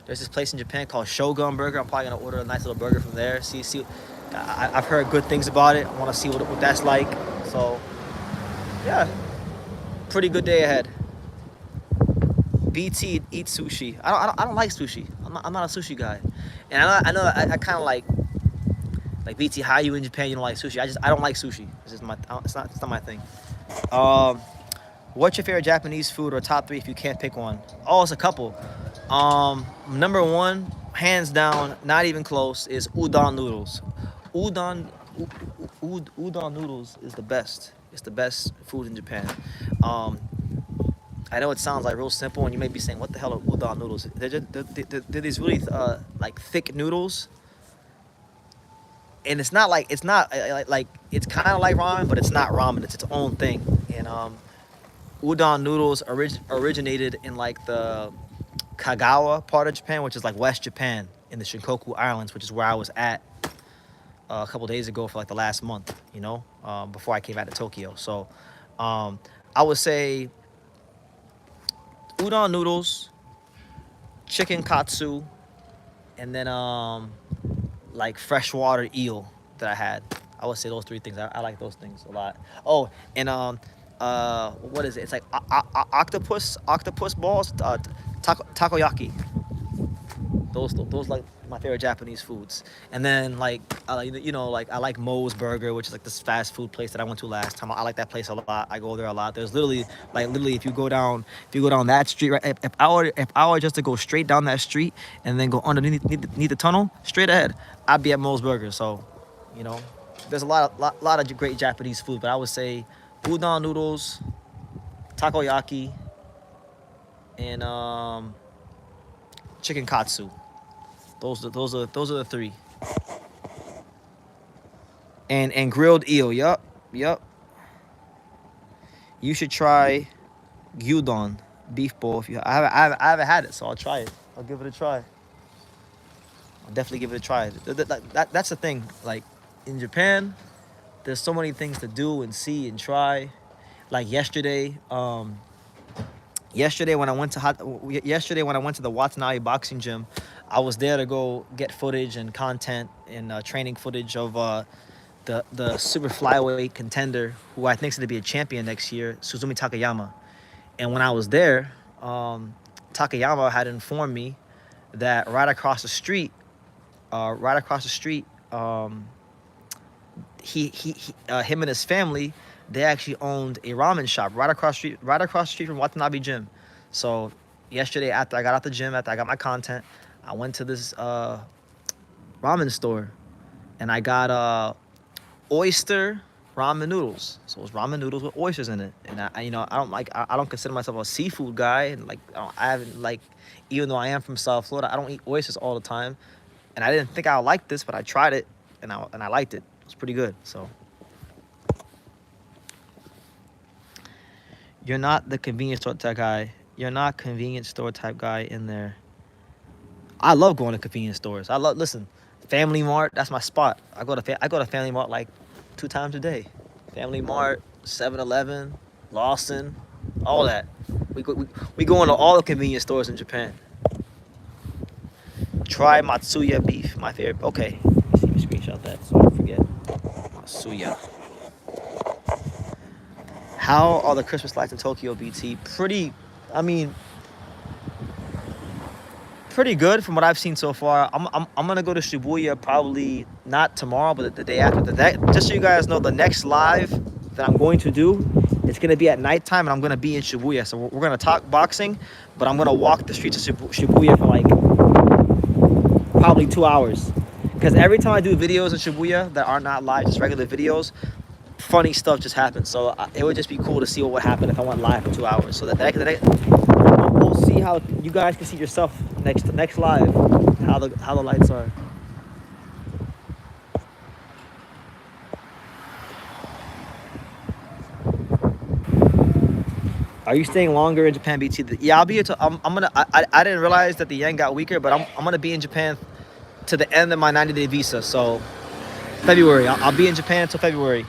There's this place in Japan called Shogun Burger. I'm probably gonna order a nice little burger from there. See, I've heard good things about it. I want to see what that's like. So yeah, pretty good day ahead. BT eats sushi. I don't like sushi. I'm not a sushi guy, and I know I kind of like BT. How you in Japan? You don't like sushi? I don't like sushi. It's not my thing. What's your favorite Japanese food or top 3 if you can't pick one? Oh, it's a couple. Number 1, hands down, not even close, is udon noodles. Udon, udon noodles is the best. It's the best food in Japan. Um, I know it sounds like real simple, and you may be saying, "What the hell are udon noodles?" They're these really like thick noodles, and it's not like it's kind of like ramen, but it's not ramen. It's its own thing. And udon noodles originated in like the Kagawa part of Japan, which is like West Japan in the Shikoku Islands, which is where I was at a couple days ago for like the last month, before I came out to Tokyo. So I would say udon noodles, chicken katsu, and then like freshwater eel that I had. I would say those 3 things. I like those things a lot. Oh, and what is it? It's like octopus balls, takoyaki. Those like my favorite Japanese foods. And then like like I like Moe's Burger, which is like this fast food place that I went to last time. I like that place a lot. I go there a lot. There's literally if you go down that street, right? If I were just to go straight down that street and then go underneath the tunnel straight ahead, I'd be at Moe's Burger. So, there's a lot of great Japanese food, but I would say udon noodles, takoyaki, and chicken katsu. Those are the 3. And grilled eel. Yup. You should try gyudon beef bowl. If I haven't had it, so I'll try it. I'll give it a try. I'll definitely give it a try. That's the thing. Like in Japan, there's so many things to do and see and try. Like yesterday when I went to the Watanabe boxing gym, I was there to go get footage and content and training footage of the super flyweight contender who I think is going to be a champion next year, Suzumi Takayama. And when I was there, Takayama had informed me that right across the street, him and his family, they actually owned a ramen shop right across the street from Watanabe Gym. So yesterday, after I got out the gym, after I got my content, I went to this ramen store, and I got oyster ramen noodles. So it's ramen noodles with oysters in it. And I don't consider myself a seafood guy, and like I haven't even though I am from South Florida, I don't eat oysters all the time, and I didn't think I would like this, but I tried it, and I liked it. It was pretty good. So. You're not the convenience store type guy. You're not convenience store type guy in there. I love going to convenience stores. Listen, Family Mart, that's my spot. I go to Family Mart like 2 times a day. Family Mart, 7-Eleven, Lawson, all that. We go into all the convenience stores in Japan. Try Matsuya beef, my favorite. Okay, let me screenshot that so I don't forget. Matsuya. How are the Christmas lights in Tokyo, BT? Pretty good from what I've seen so far. I'm gonna go to Shibuya probably not tomorrow, but the day after. Just so you guys know, the next live that I'm going to do, it's gonna be at nighttime, and I'm gonna be in Shibuya. So we're gonna talk boxing, but I'm gonna walk the streets of Shibuya for like probably 2 hours. Because every time I do videos in Shibuya that are not live, just regular videos, funny stuff just happens. So it would just be cool to see what would happen if I went live for 2 hours. So we'll see how you guys can see yourself next live, how the lights are. Are you staying longer in Japan, BT? Yeah, I'll be here till I didn't realize that the yen got weaker, but I'm gonna be in Japan to the end of my 90-day visa. So February, I'll be in Japan until February.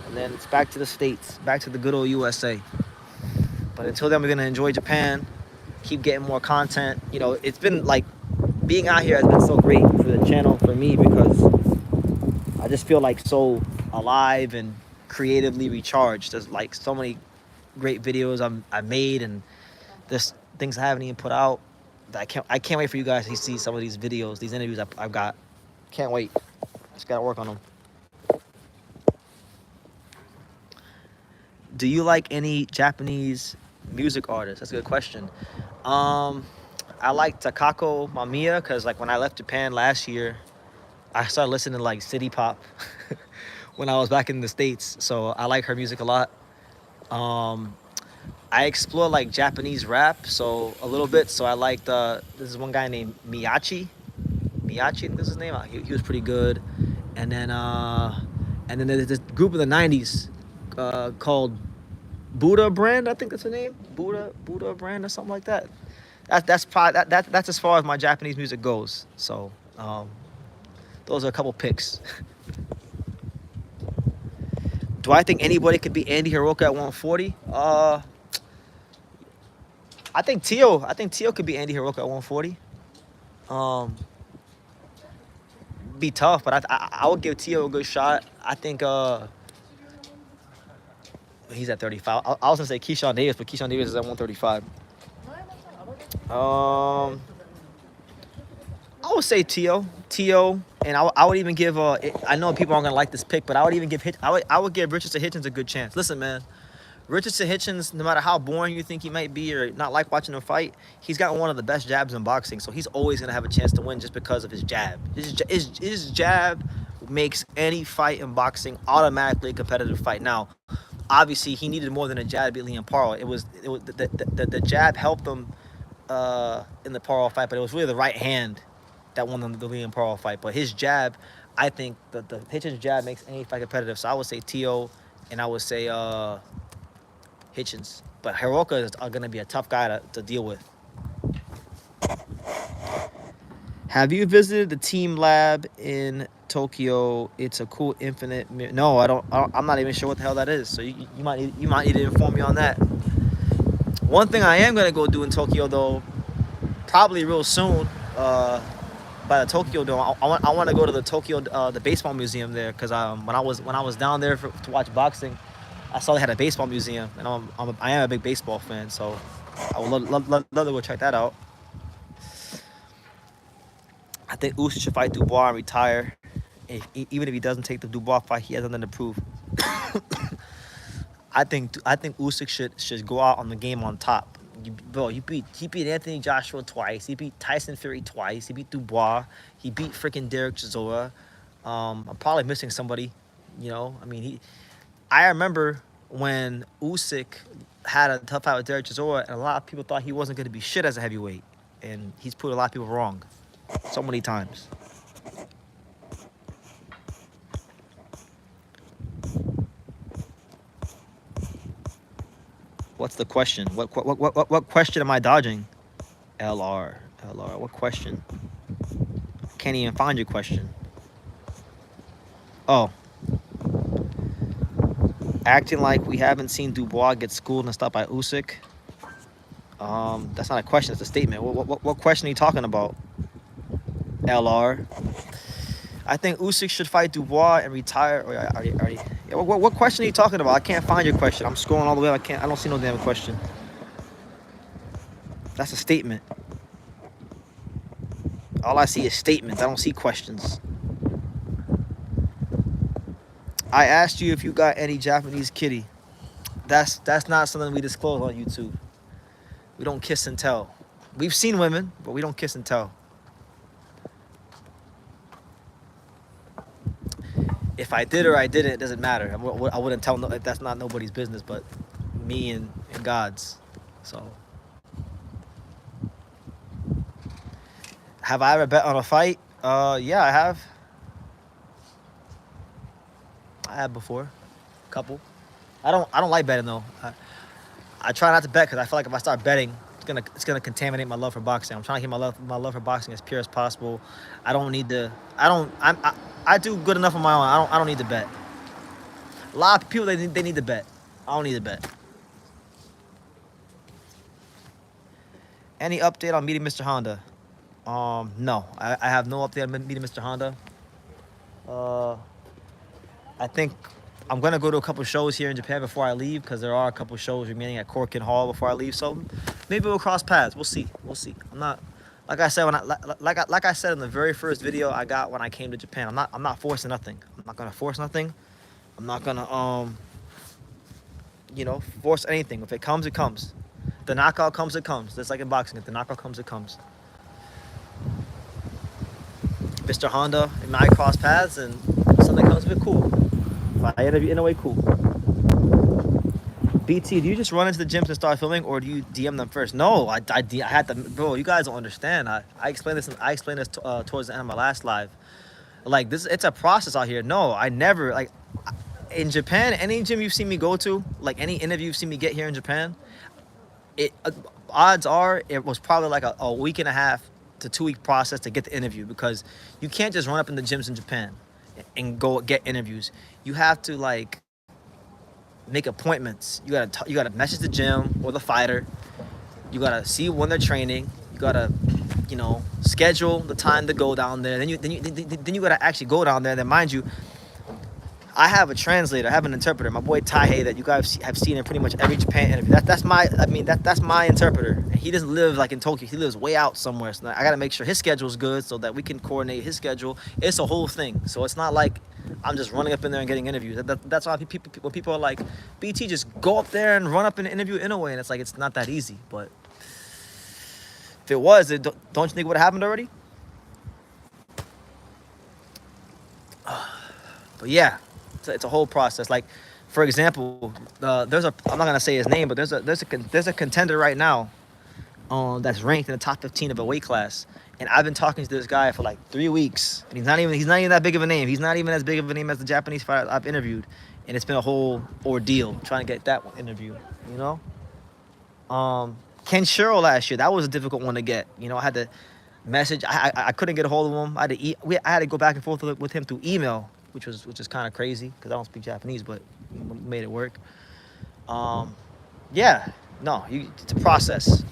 And then it's back to the States, back to the good old USA. But until then, we're going to enjoy Japan, keep getting more content. It's been like, being out here has been so great for the channel, for me, because I just feel like so alive and creatively recharged. There's like so many great videos I've made, and there's things I haven't even put out that I can't wait for you guys to see some of these videos, these interviews I've got. Can't wait. Just got to work on them. Do you like any Japanese music artists? That's a good question. Um, I like Takako Mamiya because like when I left Japan last year, I started listening to like city pop when I was back in the States. So I like her music a lot. Um, I explore like Japanese rap, so a little bit. So I liked this is one guy named Miyachi, I think this is his name. He was pretty good. And then there's this group in the '90s called Buddha Brand. I think that's the name. Buddha Brand or something like that. That's probably that's as far as my Japanese music goes. So those are a couple picks. Do I think anybody could beat Andy Hiroka at 140? I think Tio could beat Andy Hiroka at 140. Be tough, but I would give Tio a good shot. I think he's at 35. I was gonna say Keyshawn Davis, but Keyshawn Davis is at 135. I would say Tio, and I would even give. I know people aren't gonna like this pick, but I would even give I would give Richardson Hitchens a good chance. Listen, man, Richardson Hitchens, no matter how boring you think he might be or not like watching him fight, he's got one of the best jabs in boxing, so he's always gonna have a chance to win just because of his jab. His jab makes any fight in boxing automatically a competitive fight. Now, obviously, he needed more than a jab to beat Liam Parle. It was the jab helped him in the Parle fight, but it was really the right hand that won the Liam Parle fight. But his jab, I think the Hitchens jab makes any fight competitive. So I would say Tio, and I would say Hitchens. But Hiroka is going to be a tough guy to deal with. Have you visited the Team Lab in Tokyo? It's a cool infinite. No, I don't. I'm not even sure what the hell that is. So you might need to inform me on that. One thing I am gonna go do in Tokyo though, probably real soon, by the Tokyo Dome. I want to go to the Tokyo the baseball museum there because when I was down there to watch boxing, I saw they had a baseball museum, and I am a big baseball fan, so I would love to go check that out. I think Usyk should fight Dubois and retire. Even if he doesn't take the Dubois fight, he has nothing to prove. I think Usyk should go out on the game on top. He beat Anthony Joshua twice. He beat Tyson Fury twice. He beat Dubois. He beat freaking Derek Chisora. I'm probably missing somebody. I mean, I remember when Usyk had a tough fight with Derek Chisora, and a lot of people thought he wasn't going to be shit as a heavyweight, and he's proved a lot of people wrong, so many times. What's the question? What question am I dodging? LR. What question? Can't even find your question. Oh. Acting like we haven't seen Dubois get schooled and stopped by Usyk. That's not a question. It's a statement. What question are you talking about? LR. I think Usyk should fight Dubois and retire. Oh, yeah, already. Yeah, what question are you talking about? I can't find your question. I'm scrolling all the way. I don't see no damn question. That's a statement. All I see is statements. I don't see questions. I asked you if you got any Japanese kitty. That's not something we disclose on YouTube. We don't kiss and tell. We've seen women, but we don't kiss and tell. If I did or I didn't, it doesn't matter. I wouldn't tell. That's not nobody's business, but me and God's. So, have I ever bet on a fight? Yeah, I have. I have before, a couple. I don't like betting though. I try not to bet because I feel like if I start betting, it's gonna contaminate my love for boxing. I'm trying to keep my love for boxing as pure as possible. I don't need to. I do good enough on my own. I don't need to bet. A lot of people they need to bet. I don't need to bet. Any update on meeting Mr. Honda? No, I have no update on meeting Mr. Honda. I think I'm gonna go to a couple shows here in Japan before I leave because there are a couple shows remaining at Corkin Hall before I leave. So maybe we'll cross paths. We'll see. I'm not. Like I said like I said in the very first video I got when I came to Japan, I'm not forcing nothing. I'm not gonna force nothing. I'm not gonna force anything. If it comes, it comes. If the knockout comes, it comes. Just like in boxing. If the knockout comes, it comes. Mr. Honda and I cross paths, and something comes of it, cool. If I interview in a way, cool. BT, do you just run into the gyms and start filming, or do you DM them first? No, I had to, bro. You guys don't understand. I explained this. I explained this towards the end of my last live. Like this, it's a process out here. No, I never like in Japan. Any gym you've seen me go to, like any interview you've seen me get here in Japan, it odds are it was probably like a week and a half to 2 week process to get the interview, because you can't just run up in the gyms in Japan and go get interviews. You have to like make appointments. You gotta message the gym or the fighter. You gotta see when they're training. You gotta, schedule the time to go down there. Then you gotta actually go down there. And then mind you, I have a translator. I have an interpreter. My boy Taihei, that you guys have seen in pretty much every Japan interview. That's my interpreter. He doesn't live like in Tokyo. He lives way out somewhere. So I gotta make sure his schedule's good so that we can coordinate his schedule. It's a whole thing. So it's not like I'm just running up in there and getting interviews. That's why people are like, BT, just go up there and run up and interview in a way. And it's like, it's not that easy. But if it was, don't you think it would have happened already? But yeah, it's a whole process. Like, for example, I'm not gonna say his name, but there's a contender right now, that's ranked in the top 15 of a weight class. And I've been talking to this guy for like 3 weeks, and he's not even that big of a name. He's not even as big of a name as the Japanese fighter I've interviewed, and it's been a whole ordeal trying to get that interview. Ken Sherrill last year, that was a difficult one to get. I had to message. I couldn't get a hold of him. I had to go back and forth with him through email, which is kind of crazy because I don't speak Japanese, but we made it work. Yeah, no, it's a process.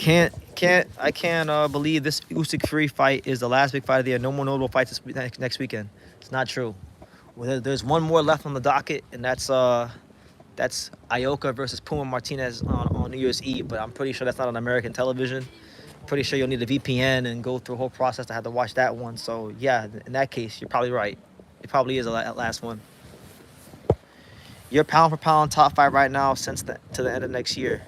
I can't believe this Usyk Fury fight is the last big fight of the year. No more notable fights next weekend. It's not true. Well, there's one more left on the docket, and that's Ioka versus Puma Martinez on New Year's Eve. But I'm pretty sure that's not on American television. Pretty sure you'll need a VPN and go through a whole process to have to watch that one. So yeah, in that case, you're probably right. It probably is the last one. You're pound for pound top 5 right now to the end of next year.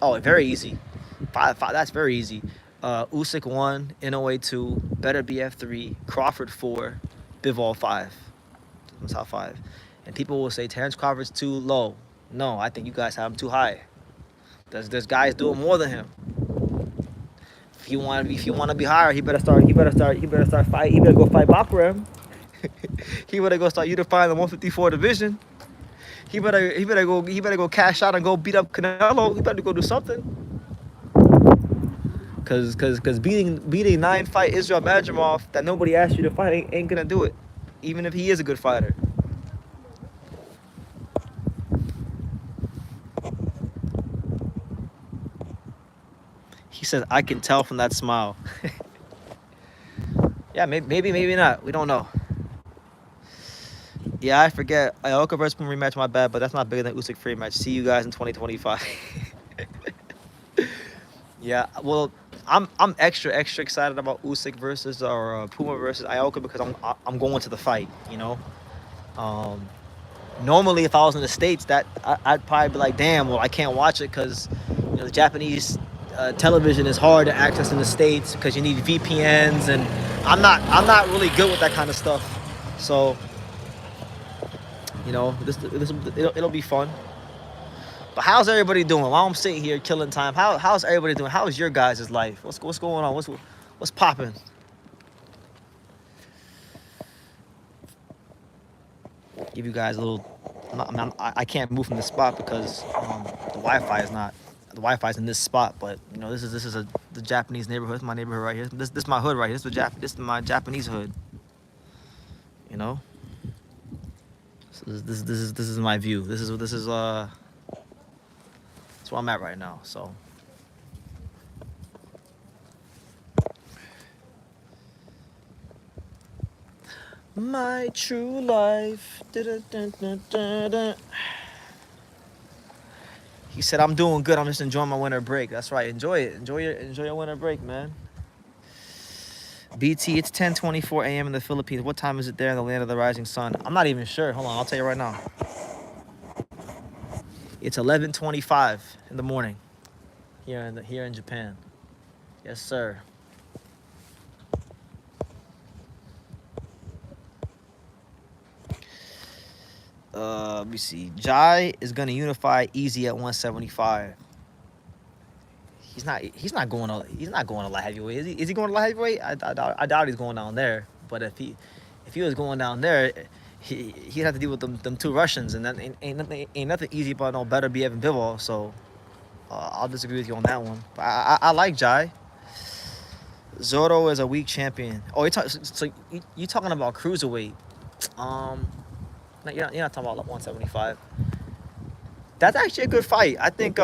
Very easy. 5. That's very easy. Usyk 1, Inoue 2, Better BF 3, Crawford 4, Bivol 5. That's top 5. And people will say Terrence Crawford's too low. No, I think you guys have him too high. There's guys doing more than him. If you want to be higher, he better fight. He better go fight Bakurem. He better go start unifying the 154 division. He better go cash out and go beat up Canelo. He better go do something. Cause beating 9-fight Israel Madrimov that nobody asked you to fight ain't gonna do it, even if he is a good fighter. He says, I can tell from that smile. Yeah, maybe not. We don't know. Yeah, I forget. Ioka versus Puma rematch, my bad, but that's not bigger than Usyk free match. See you guys in 2025. Yeah, well, I'm extra excited about Usyk versus or Puma versus Ioka because I'm going to the fight. Normally if I was in the States, that I'd probably be like, damn, well I can't watch it because the Japanese television is hard to access in the States because you need VPNs, and I'm not really good with that kind of stuff. So it'll be fun. But how's everybody doing? While I'm sitting here killing time, how's everybody doing? How's your guys' life? What's going on? What's popping? Give you guys a little. I can't move from this spot because the Wi-Fi is in this spot. But this is the Japanese neighborhood. It's my neighborhood right here. This is my hood right here. This is my Japanese hood. So this is my view. This is that's where I'm at right now. So. My true life. Da-da-da-da-da-da. He said, I'm doing good. I'm just enjoying my winter break. That's right. Enjoy it. Enjoy your winter break, man. BT, it's 10:24 a.m. in the Philippines. What time is it there in the land of the rising sun? I'm not even sure. Hold on, I'll tell you right now. It's 11:25 in the morning here in Japan. Yes, sir. Let me see. Jai is gonna unify easy at 175. He's not going to light heavyweight. Is he going to light heavyweight? I doubt he's going down there. But if he was going down there, he'd have to deal with them two Russians, and that ain't nothing easy about no better be Evan Bivol. So I'll disagree with you on that one. But I like Jai. Zoro is a weak champion. Oh, you talking about cruiserweight? No, you're not talking about 175. That's actually a good fight. I think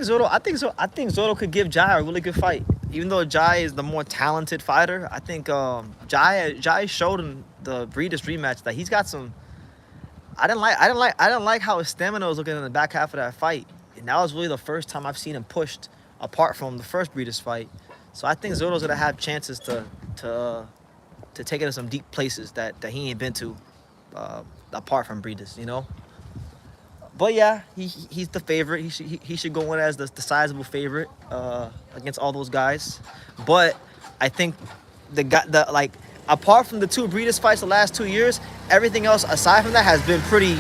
Zoro could give Jai a really good fight. Even though Jai is the more talented fighter, I think Jai showed in the Breeders rematch that he's got some. I didn't like how his stamina was looking in the back half of that fight, and that was really the first time I've seen him pushed apart from the first Breeders fight. So I think Zoro's gonna have chances to take it to some deep places that he ain't been to, apart from Breeders, you know. But yeah, he's the favorite. He should go in as the sizable favorite against all those guys. But I think apart from the two Breeders fights the last 2 years, everything else aside from that has been pretty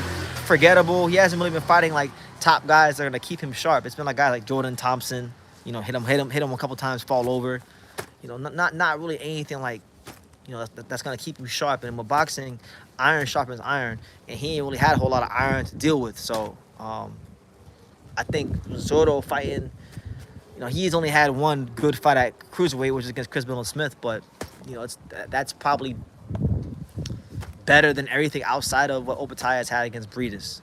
forgettable. He hasn't really been fighting like top guys that are gonna keep him sharp. It's been like guys like Jordan Thompson, you know, hit him a couple times, fall over. You know, not really anything like, you know, that's gonna keep you sharp. And with boxing, iron sharpens iron, and he ain't really had a whole lot of iron to deal with. So I think Zoro fighting, you know, he's only had one good fight at cruiserweight, which is against Chris Smith. But you know, that's probably better than everything outside of what Opetaya has had against Breeders.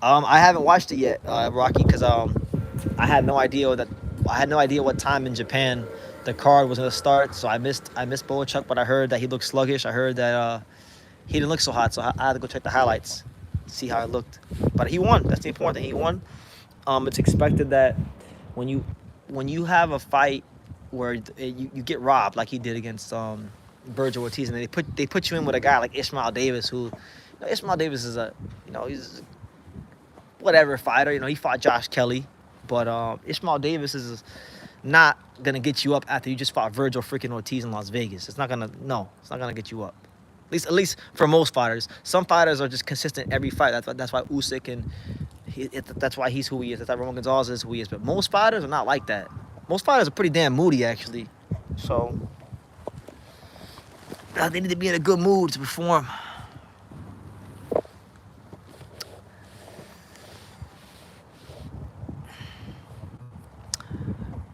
I haven't watched it yet, Rocky, because I had no idea what time in Japan the card was gonna start. So I missed Boachuk, but I heard that he looked sluggish. I heard that he didn't look so hot. So I had to go check the highlights, see how it looked. But he won. That's the important thing. He won. It's expected that when you have a fight where you get robbed like he did against Virgil Ortiz, and they put you in with a guy like Ishmael Davis, who, you know, Ishmael Davis is he's a whatever fighter. You know, he fought Josh Kelly, but Ishmael Davis is not gonna get you up after you just fought Virgil freaking Ortiz in Las Vegas. It's not gonna get you up. At least for most fighters. Some fighters are just consistent every fight. That's why Usyk and that's why he's who he is. That's why Roman Gonzalez is who he is. But most fighters are not like that. Most fighters are pretty damn moody, actually. So they need to be in a good mood to perform.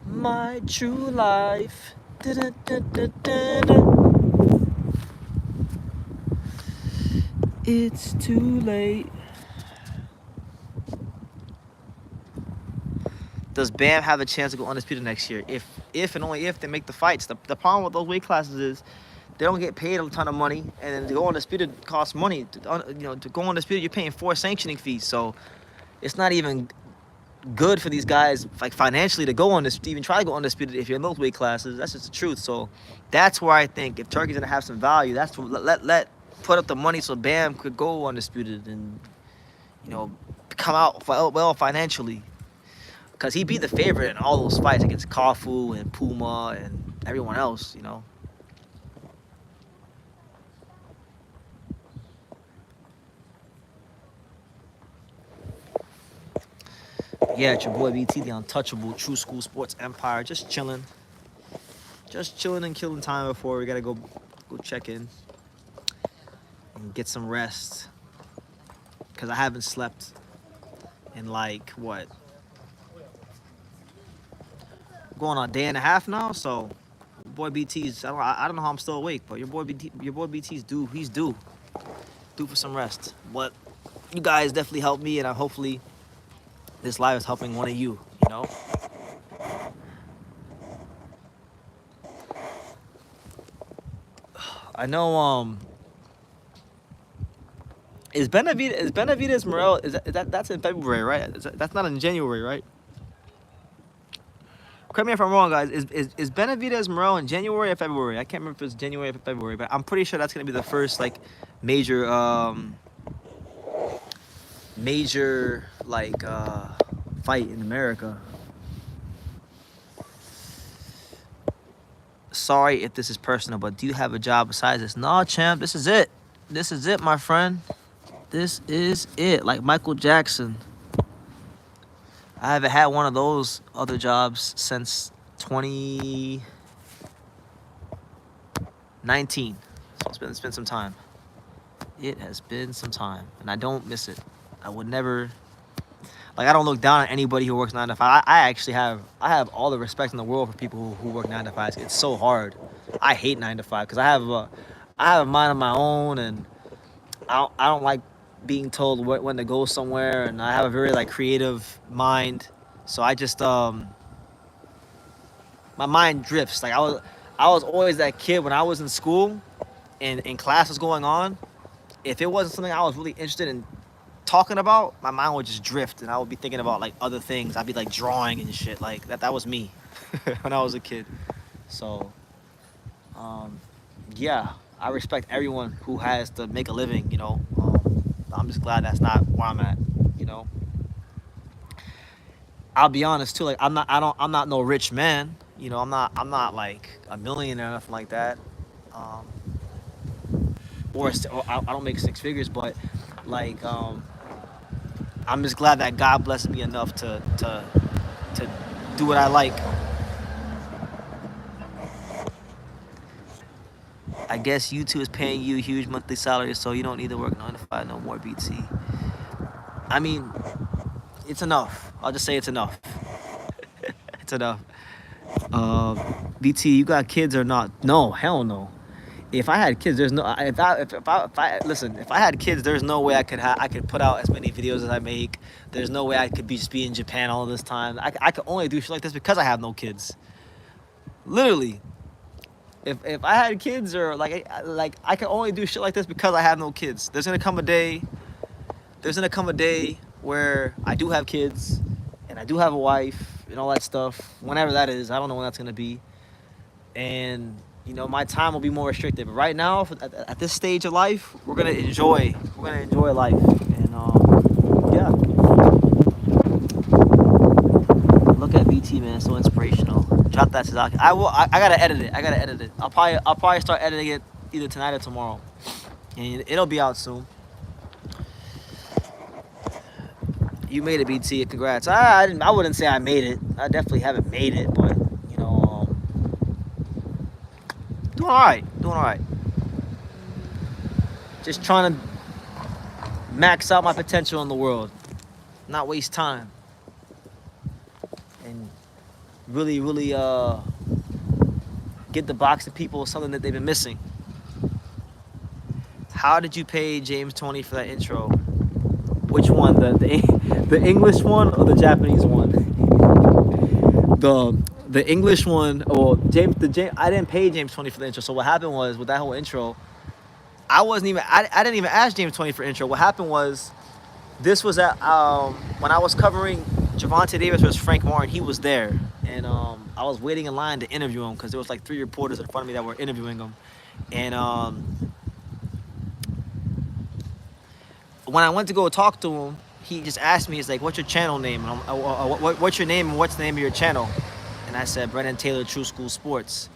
My true life. It's too late. Does Bam have a chance to go undisputed next year? If and only if they make the fights. The problem with those weight classes is they don't get paid a ton of money, and then to go undisputed costs money. To go undisputed, you're paying 4 sanctioning fees. So it's not even good for these guys, like financially, to go undisputed, even try to go undisputed if you're in those weight classes. That's just the truth. So that's where I think if Turkey's gonna have some value, that's what let put up the money so Bam could go undisputed and, you know, come out well financially, because he beat the favorite in all those fights against Kafu and Puma and everyone else, you know. Yeah, it's your boy BT, the untouchable True School Sports Empire. Just chilling and killing time before we gotta go check in and get some rest, because I haven't slept in like what, going on a day and a half now. So boy BT's, I don't know how I'm still awake, but your boy BT's due for some rest. But you guys definitely helped me, and hopefully this live is helping one of you, you know. I know is Benavidez Morel, that's in February, right? That's not in January, right? correct me if I'm wrong, guys. Is Benavidez Morel in January or February? I can't remember if it's January or February, but I'm pretty sure that's gonna be the first like major fight in America. Sorry if this is personal, but do you have a job besides this? No, champ. This is it. This is it, my friend. This is it. Like Michael Jackson. I haven't had one of those other jobs since 2019. So it's been some time. It has been some time, and I don't miss it. I would never, like, I don't look down on anybody who works 9 to 5. I actually have all the respect in the world for people who work 9 to 5. It's so hard. I hate 9 to 5 because I have a mind of my own, and I don't like being told when to go somewhere, and I have a very like creative mind, so I just my mind drifts. Like I was always that kid when I was in school and class was going on. If it wasn't something I was really interested in talking about, my mind would just drift, and I would be thinking about like other things. I'd be like drawing and shit. Like that was me when I was a kid. So yeah, I respect everyone who has to make a living, you know. I'm just glad that's not where I'm at, you know. I'll be honest too, like I'm not no rich man, you know. I'm not like a millionaire or nothing like that. Um, or I don't make 6 figures, but like I'm just glad that God blessed me enough to do what I like. I guess YouTube is paying you a huge monthly salary, so you don't need to work 9 to 5 no more, BT. I mean, it's enough. I'll just say it's enough. It's enough. BT, you got kids or not? No, hell no. If I had kids, there's no. If I listen, if I had kids, there's no way I could put out as many videos as I make. There's no way I could just be in Japan all this time. I could only do shit like this because I have no kids. Literally. If I had kids, or like I can only do shit like this because I have no kids. There's gonna come a day where I do have kids and I do have a wife and all that stuff. Whenever that is, I don't know when that's gonna be. And you know, my time will be more restricted. But right now, at this stage of life, we're gonna enjoy life. And yeah. Look at BT, man, so inspirational. Drop that Suzuki. I gotta edit it. I'll probably start editing it either tonight or tomorrow, and it'll be out soon. You made it, BT. Congrats. I wouldn't say I made it. I definitely haven't made it, but you know, doing all right. Just trying to max out my potential in the world, not waste time, and really get the boxing people something that they've been missing. How did you pay James Toney for that intro? Which one, the English one or the Japanese one? The English one, or I didn't pay James Toney for the intro. So what happened was, with that whole intro, I didn't even ask James Toney for intro. What happened was, this was at when I was covering Gervonta Davis versus Frank Martin. He was there, and I was waiting in line to interview him because there was like 3 reporters in front of me that were interviewing him. And when I went to go talk to him, he just asked me, he's like, "What's your channel name? And what's your name and what's the name of your channel?" And I said, "Brendan Taylor, True School Sports."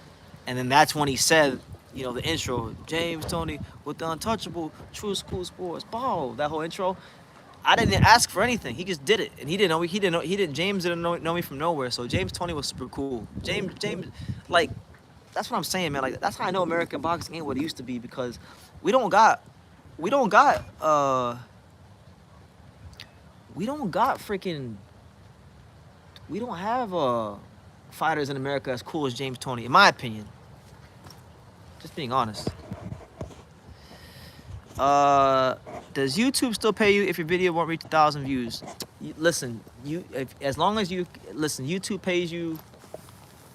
And then that's when he said, you know, the intro, James Toney with the untouchable True School Sports. Bow, that whole intro. I didn't ask for anything. He just did it, and James didn't know me from nowhere. So James Toney was super cool. James, like, that's what I'm saying, man. Like, that's how I know American boxing ain't what it used to be, because we don't got fighters in America as cool as James Toney, in my opinion. Just being honest. Does YouTube still pay you if your video won't reach 1,000 views? YouTube pays you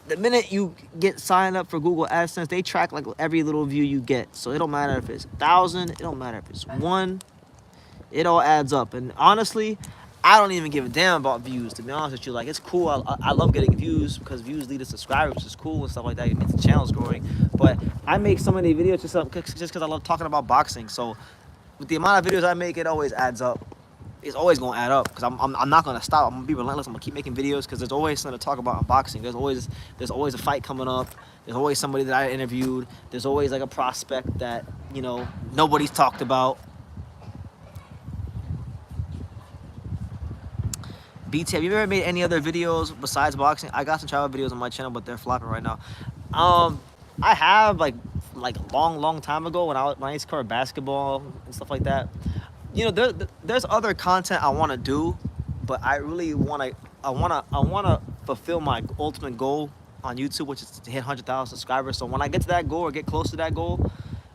the minute you get signed up for Google AdSense. They track like every little view you get, so it don't matter if it's 1,000, it don't matter if it's 1. It all adds up. And honestly, I don't even give a damn about views, to be honest with you. Like, it's cool. I love getting views because views lead to subscribers, which is cool and stuff like that. It means the channel's growing. But I make so many videos just because I love talking about boxing. So with the amount of videos I make, it always adds up. It's always gonna add up because I'm not gonna stop. I'm gonna be relentless. I'm gonna keep making videos because there's always something to talk about in boxing. There's always a fight coming up. There's always somebody that I interviewed. There's always like a prospect that, you know, nobody's talked about. BT, have you ever made any other videos besides boxing? I got some travel videos on my channel, but they're flopping right now. I have like a long time ago when I used to cover basketball and stuff like that. You know, there's other content I want to do, but I really want to fulfill my ultimate goal on YouTube, which is to hit 100,000 subscribers. So when I get to that goal or get close to that goal,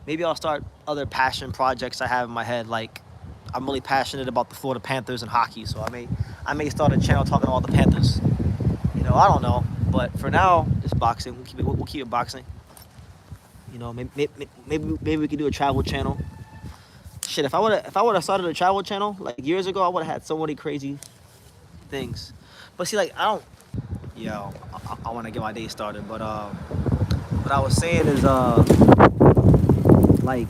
maybe I'll start other passion projects I have in my head. Like, I'm really passionate about the Florida Panthers and hockey, so I may start a channel talking about the Panthers. You know, I don't know, but for now, just boxing. We'll keep it boxing. You know, maybe we could do a travel channel. Shit, if I would have started a travel channel like years ago, I would have had so many crazy things. But see, like, I want to get my day started. But what I was saying is like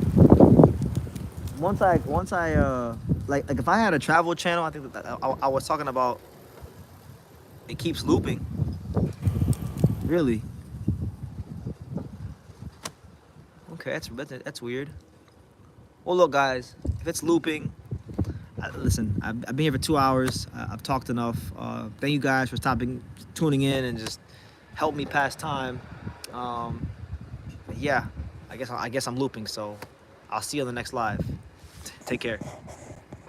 once I like if I had a travel channel, I think that I was talking about, it keeps looping. Really? Okay, that's weird. Well, look, guys, if it's looping, listen, I've been here for 2 hours. I've talked enough. Thank you guys for tuning in, and just help me pass time. Yeah, I guess I'm looping. So I'll see you on the next live. Take care.